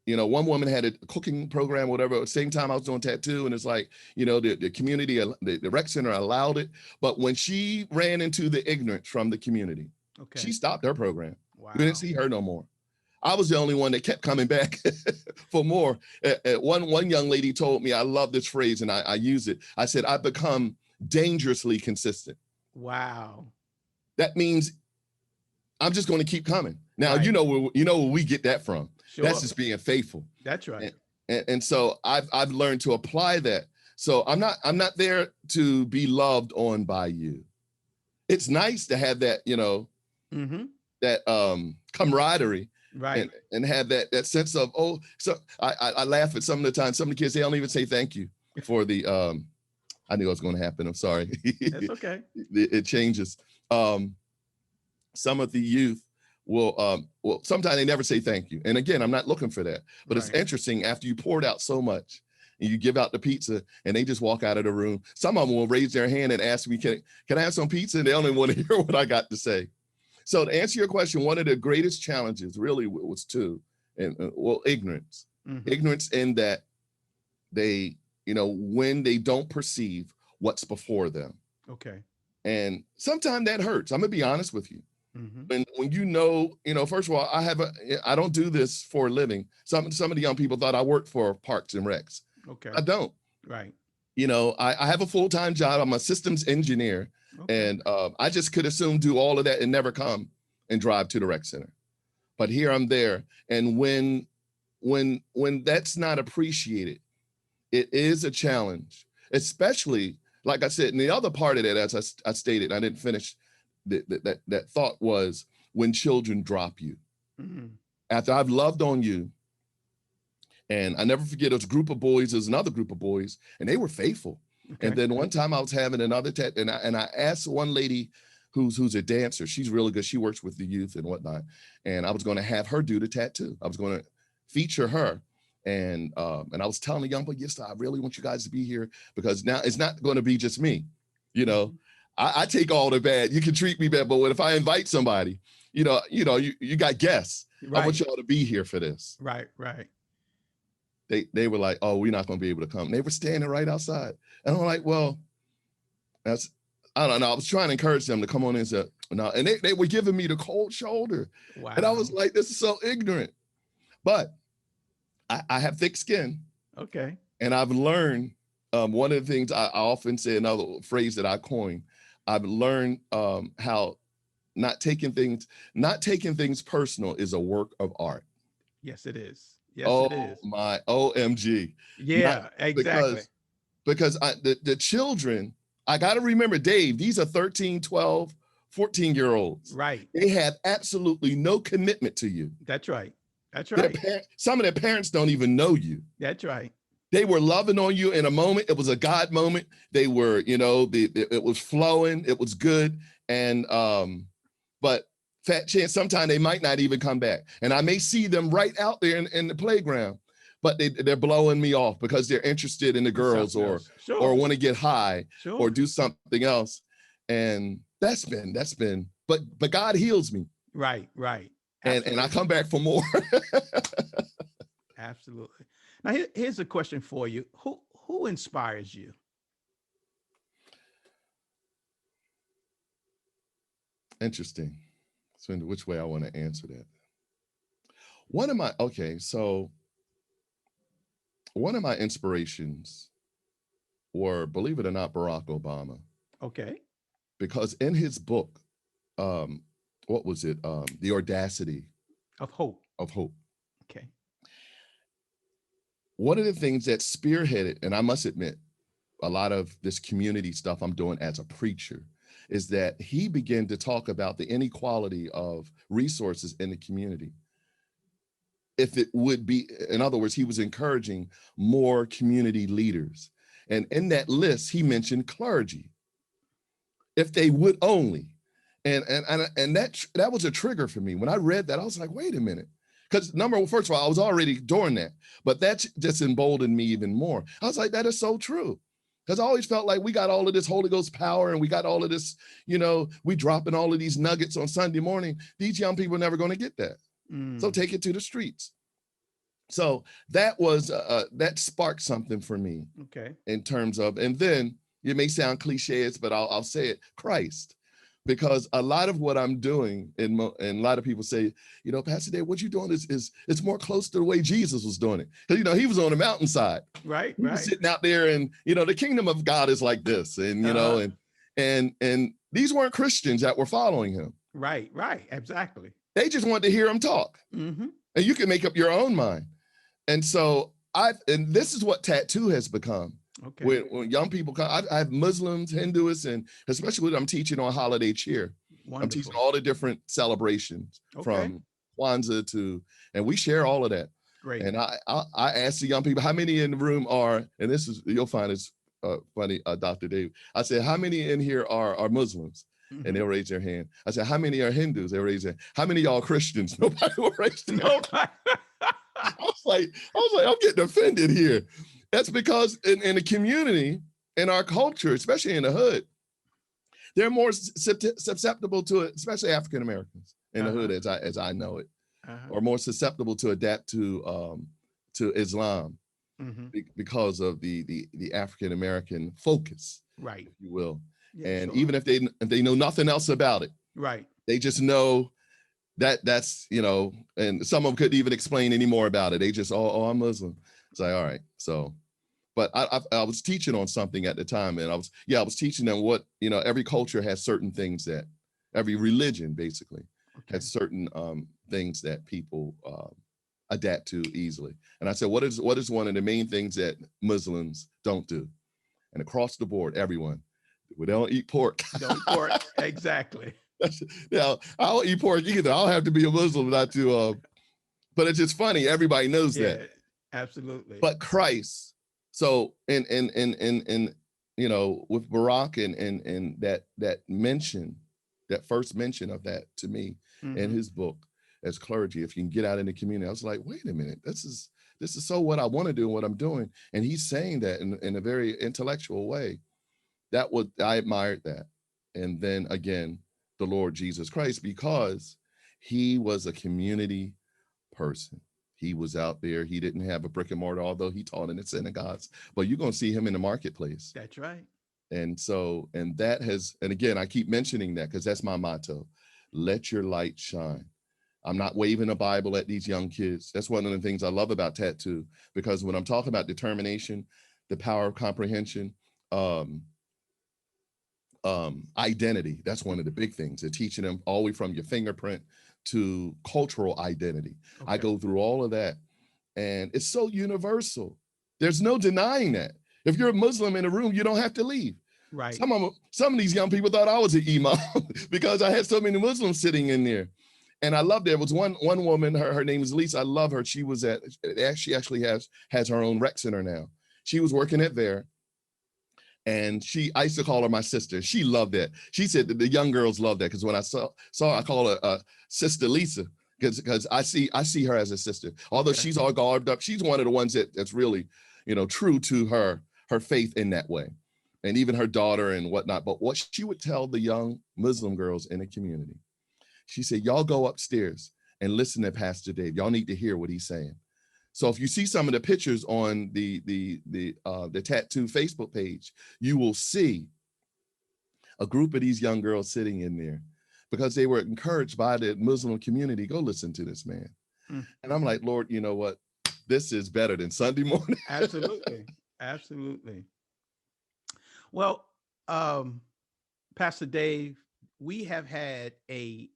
You know, one woman had a cooking program, whatever, at the same time I was doing tattoo, and it's like, you know, the community, the rec center allowed it. But when she ran into the ignorance from the community, she stopped her program. Wow. We didn't see her no more. I was the only one that kept coming back for more. One young lady told me, I love this phrase, and I use it. I said, I've become dangerously consistent. Wow. That means I'm just going to keep coming. Now, right. you know where we get that from. Sure. That's just being faithful. That's right. And so I've learned to apply that. So I'm not there to be loved on by you. It's nice to have that, you know, that camaraderie. Right. And have that sense of, oh, so I laugh at some of the time. Some of the kids, they don't even say thank you for the, I knew it was going to happen. I'm sorry. That's okay. It changes. Some of the youth will sometimes they never say thank you. And again, I'm not looking for that, but It's interesting after you poured out so much and you give out the pizza and they just walk out of the room. Some of them will raise their hand and ask me, can I have some pizza? And they don't even want to hear what I got to say. So to answer your question, one of the greatest challenges really was two, and ignorance. Ignorance in that they, you know, when they don't perceive what's before them. Okay. And sometimes that hurts. I'm gonna be honest with you. When you know, first of all, I don't do this for a living. Some of the young people thought I worked for Parks and Recs. Okay. I don't. Right. You know, I have a full-time job. I'm a systems engineer. Okay. And I just could assume do all of that and never come and drive to the rec center. But here I'm there. And when when that's not appreciated, it is a challenge, especially like I said. And the other part of that, as I stated, I didn't finish that thought, was when children drop you. Mm-hmm. After I've loved on you, and I never forget, it was a group of boys, there's another group of boys, and they were faithful. Okay. And then one time I was having another and I asked one lady who's a dancer. She's really good. She works with the youth and whatnot. And I was going to have her do the tattoo. I was going to feature her. And I was telling the young boy, yes, I really want you guys to be here, because now it's not going to be just me. You know, I take all the bad. You can treat me bad, but if I invite somebody, you got guests. Right. I want y'all to be here for this. Right. Right. They were like, oh, we're not going to be able to come. They were standing right outside. And I'm like, well, I don't know. I was trying to encourage them to come on in and say, no. And they were giving me the cold shoulder. Wow. And I was like, this is so ignorant. But I have thick skin. Okay. And I've learned, one of the things I often say, another phrase that I coined, I've learned how not taking things personal is a work of art. Yes, it is. Yes, it is. My OMG. Yeah, exactly. Because the children, I got to remember, Dave, these are 13, 12, 14-year-olds. Right. They have absolutely no commitment to you. That's right. That's right. Some of their parents don't even know you. That's right. They were loving on you in a moment. It was a God moment. They were, it was flowing. It was good. And, but fat chance, sometimes they might not even come back. And I may see them right out there in the playground, but they're blowing me off because they're interested in the girls or want to get high or do something else. And that's been, but God heals me. Right, right. And I come back for more. Absolutely. Now here's a question for you. Who inspires you? Interesting. So which way I want to answer that? One of my inspirations were, believe it or not, Barack Obama. Okay. Because in his book, what was it? The Audacity of Hope. Okay. One of the things that spearheaded, and I must admit, a lot of this community stuff I'm doing as a preacher, is that he began to talk about the inequality of resources in the community. If it would be, in other words, he was encouraging more community leaders. And in that list, he mentioned clergy. If they would only. And that was a trigger for me. When I read that, I was like, wait a minute. Because first of all, I was already doing that, but that just emboldened me even more. I was like, that is so true. Because I always felt like we got all of this Holy Ghost power and we got all of this, we dropping all of these nuggets on Sunday morning. These young people are never going to get that. So take it to the streets. So that was, that sparked something for me. Okay. In terms of, and then it may sound cliches, but I'll say it, Christ. Because a lot of what I'm doing, and a lot of people say, Pastor Dave, what you're doing is it's more close to the way Jesus was doing it. Because, he was on the mountainside. Right, he was sitting out there and, the kingdom of God is like this. And, and these weren't Christians that were following him. Right, exactly. They just wanted to hear him talk. Mm-hmm. And you can make up your own mind. And so and this is what tattoo has become. Okay. When young people come, I have Muslims, Hindus, and especially I'm teaching on holiday cheer. Wonderful. I'm teaching all the different celebrations from Kwanzaa and we share all of that. Great. And I asked the young people, how many in the room are, and this is, you'll find it's funny, Dr. Dave. I said, how many in here are Muslims? Mm-hmm. And they'll raise their hand. I said, how many are Hindus? They'll raise their hand. How many of y'all are Christians? Nobody will raise their hand. I was like, I'm getting offended here. That's because in the community, in our culture, especially in the hood, they're more susceptible to it, especially African Americans in the hood, as I know it, are more susceptible to adapt to Islam because of the African American focus, right? If you will, and even if they know nothing else about it, right? They just know that's and some of them couldn't even explain any more about it. They just I'm Muslim. It's like, all right, so. But I was teaching on something at the time, and I was teaching them what, every culture has certain things that, every religion basically has certain things that people adapt to easily. And I said, what is one of the main things that Muslims don't do? And across the board, everyone, we don't eat pork. Don't eat pork. Exactly. Yeah, I don't eat pork either. I don't have to be a Muslim not to, but it's just funny. Everybody knows that. Absolutely. But Christ, so in you know, with Barack and that mention, that first mention of that to me in his book as clergy, if you can get out in the community, I was like, wait a minute, this is so what I want to do and what I'm doing. And he's saying that in a very intellectual way. I admired that. And then again, the Lord Jesus Christ, because he was a community person. He was out there. He didn't have a brick and mortar, although he taught in the synagogues, but you're going to see him in the marketplace. That's right. And so, and again, I keep mentioning that because that's my motto. Let your light shine. I'm not waving a Bible at these young kids. That's one of the things I love about Tattoo, because when I'm talking about determination, the power of comprehension, identity, that's one of the big things. They're teaching them all the way from your fingerprint to cultural identity. Okay. I go through all of that, and it's so universal. There's no denying that. If you're a Muslim in a room, you don't have to leave. Right. Some of these young people thought I was an imam because I had so many Muslims sitting in there. And I loved it. There was one woman, her name is Lisa. I love her. She actually has her own rec center now. She was working at there. And I used to call her my sister. She loved that. She said that the young girls love that, because when I saw I call her Sister Lisa, because I see her as a sister. Although she's all garbed up, she's one of the ones that's really, true to her faith in that way, and even her daughter and whatnot. But what she would tell the young Muslim girls in the community, she said, y'all go upstairs and listen to Pastor Dave. Y'all need to hear what he's saying. So if you see some of the pictures on the Tattoo Facebook page, you will see a group of these young girls sitting in there because they were encouraged by the Muslim community. Go listen to this man. And I'm like, Lord, you know what? This is better than Sunday morning. Absolutely. Absolutely. Well, Pastor Dave, we have had a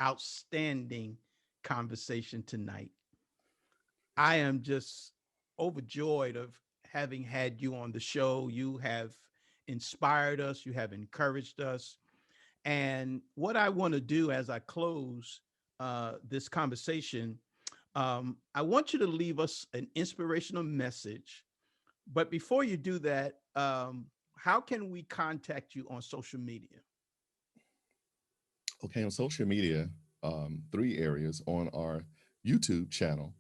outstanding conversation tonight. I am just overjoyed of having had you on the show. You have inspired us. You have encouraged us. And what I want to do as I close this conversation, I want you to leave us an inspirational message. But before you do that, how can we contact you on social media? Okay, on social media, 3 areas. On our YouTube channel,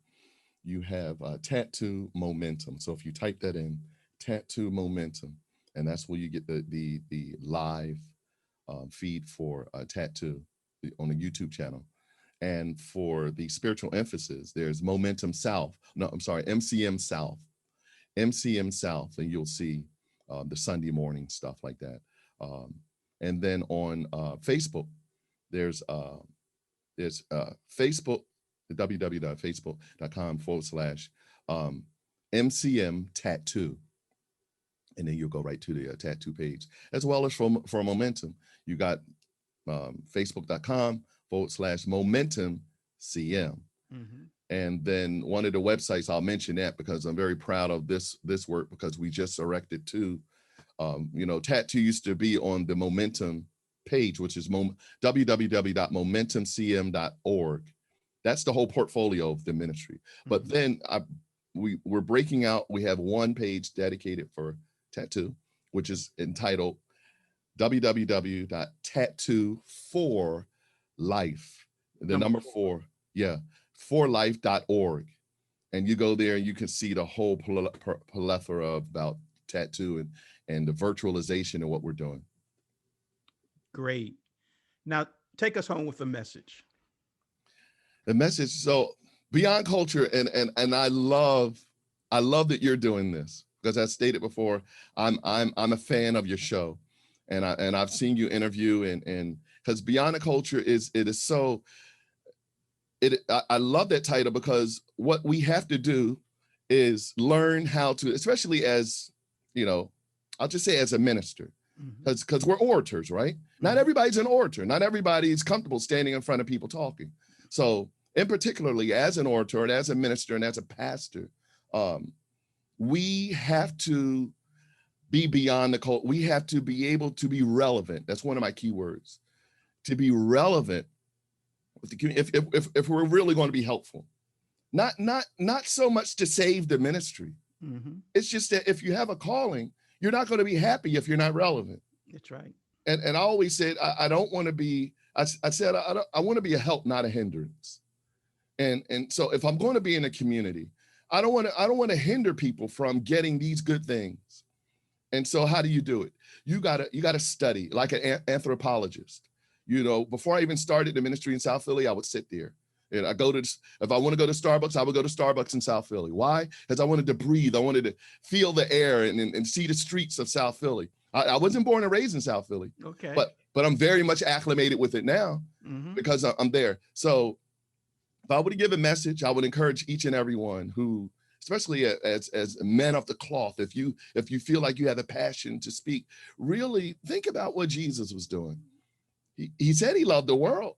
you have Tattoo Momentum. So if you type that in, Tattoo Momentum, and that's where you get the live feed for Tattoo on the YouTube channel. And for the spiritual emphasis, there's Momentum South. No, I'm sorry, MCM South. MCM South, and you'll see the Sunday morning stuff like that. And then on Facebook, there's Facebook, www.facebook.com/MCM Tattoo. And then you'll go right to the tattoo page, as well as for Momentum. You got facebook.com/Momentum CM. And then one of the websites, I'll mention that because I'm very proud of this work, because we just erected 2. Tattoo used to be on the Momentum page, which is www.momentumcm.org. That's the whole portfolio of the ministry. But then we're breaking out. We have one page dedicated for Tattoo, which is entitled www.tattoo4life. The number 4, forlife.org. And you go there and you can see the whole plethora about Tattoo and the virtualization of what we're doing. Great. Now take us home with a message. The message. So beyond culture, and I love that you're doing this, because as stated before, I'm a fan of your show, and I've seen you interview, and because Beyond the Culture I love that title, because what we have to do is learn how to, especially as, I'll just say as a minister, because we're orators, right? Not everybody's an orator. Not everybody's comfortable standing in front of people talking. So and particularly as an orator and as a minister and as a pastor, we have to be beyond the cult. We have to be able to be relevant. That's one of my key words. To be relevant with the community, if we're really going to be helpful. Not so much to save the ministry. Mm-hmm. It's just that if you have a calling, you're not going to be happy if you're not relevant. That's right. And I always said, I don't want to be, I want to be a help, not a hindrance. And so if I'm going to be in a community, I don't want to hinder people from getting these good things. And so how do you do it? You gotta study like an anthropologist. Before I even started the ministry in South Philly, I would sit there. And if I want to go to Starbucks, I would go to Starbucks in South Philly. Why? Because I wanted to breathe. I wanted to feel the air and see the streets of South Philly. I wasn't born and raised in South Philly. Okay. But I'm very much acclimated with it now because I'm there. So if I were to give a message, I would encourage each and every one who, especially as men of the cloth, if you feel like you have a passion to speak, really think about what Jesus was doing. He said he loved the world.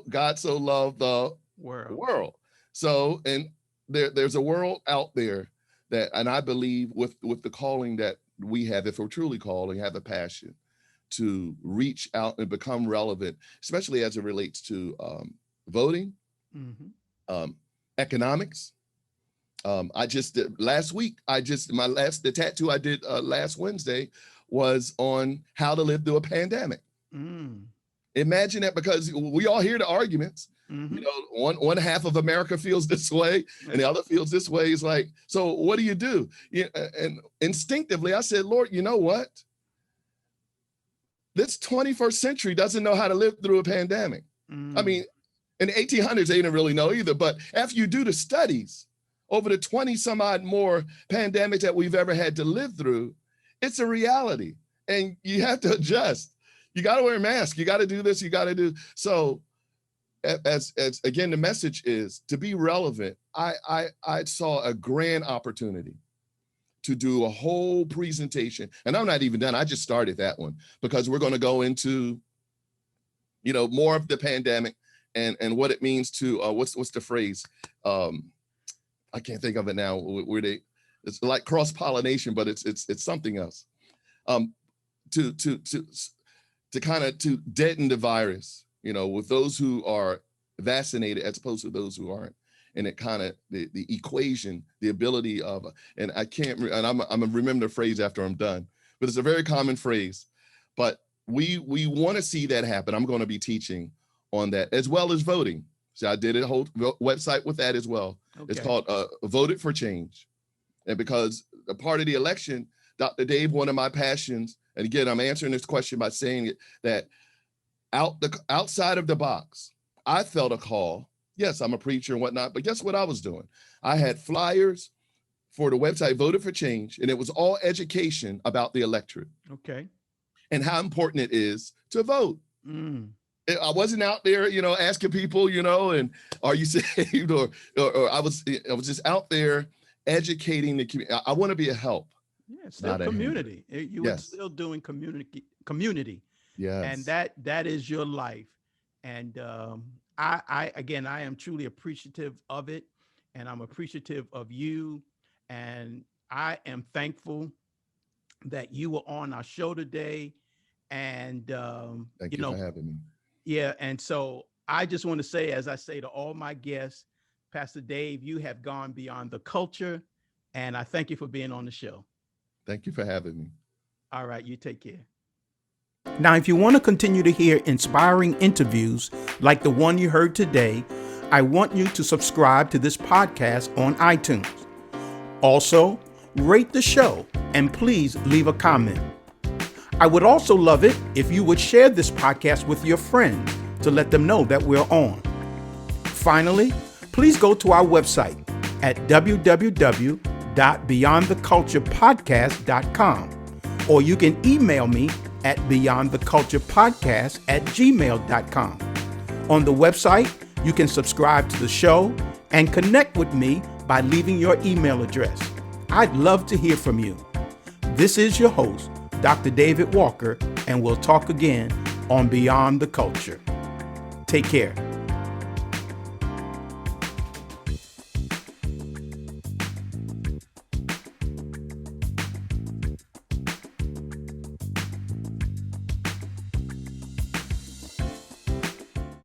God so loved the world. So, and there's a world out there and I believe with the calling that we have, if we're truly called and have a passion to reach out and become relevant, especially as it relates to voting, economics. I just did last week. The tattoo I did last Wednesday was on how to live through a pandemic. Imagine that, because we all hear the arguments. One half of America feels this way and the other feels this way. It's like, so what do you do? And instinctively I said, Lord, you know what? This 21st century doesn't know how to live through a pandemic. I mean, in the 1800s, they didn't really know either. But after you do the studies over the 20 some odd more pandemics that we've ever had to live through, it's a reality and you have to adjust. You got to wear a mask. You got to do this. You got to do. So as again, the message is to be relevant. I saw a grand opportunity to do a whole presentation, and I'm not even done. I just started that one because we're going to go into, more of the pandemic and what it means to, what's the phrase? I can't think of it now. It's like cross-pollination, but it's something else. To kind of to deaden the virus, with those who are vaccinated as opposed to those who aren't, and it kind of the equation, the ability of, and I can't, and I'm gonna remember the phrase after I'm done, but it's a very common phrase. But we want to see that happen. I'm going to be teaching on that as well as voting. So I did a whole website with that as well. Okay. It's called Voted for Change, and because a part of the election, Dr. Dave, one of my passions. And again, I'm answering this question by saying that outside of the box, I felt a call. Yes, I'm a preacher and whatnot, but guess what I was doing? I had flyers for the website Voted for Change, and it was all education about the electorate. Okay. And how important it is to vote. I wasn't out there, asking people, and are you saved? Or I was just out there educating the community. I want to be a help. Yeah, still community. You were still doing community. Yes. And that is your life. And I am truly appreciative of it. And I'm appreciative of you. And I am thankful that you were on our show today. And thank you for having me. Yeah. And so I just want to say, as I say to all my guests, Pastor Dave, you have gone beyond the culture. And I thank you for being on the show. Thank you for having me. All right, you take care. Now, if you want to continue to hear inspiring interviews like the one you heard today, I want you to subscribe to this podcast on iTunes. Also, rate the show and please leave a comment. I would also love it if you would share this podcast with your friends to let them know that we're on. Finally, please go to our website at www.beyondtheculturepodcast.com, or you can email me at beyondtheculturepodcast@gmail.com. On the website, you can subscribe to the show and connect with me by leaving your email address. I'd love to hear from you. This is your host, Dr. David Walker, and we'll talk again on Beyond the Culture. Take care.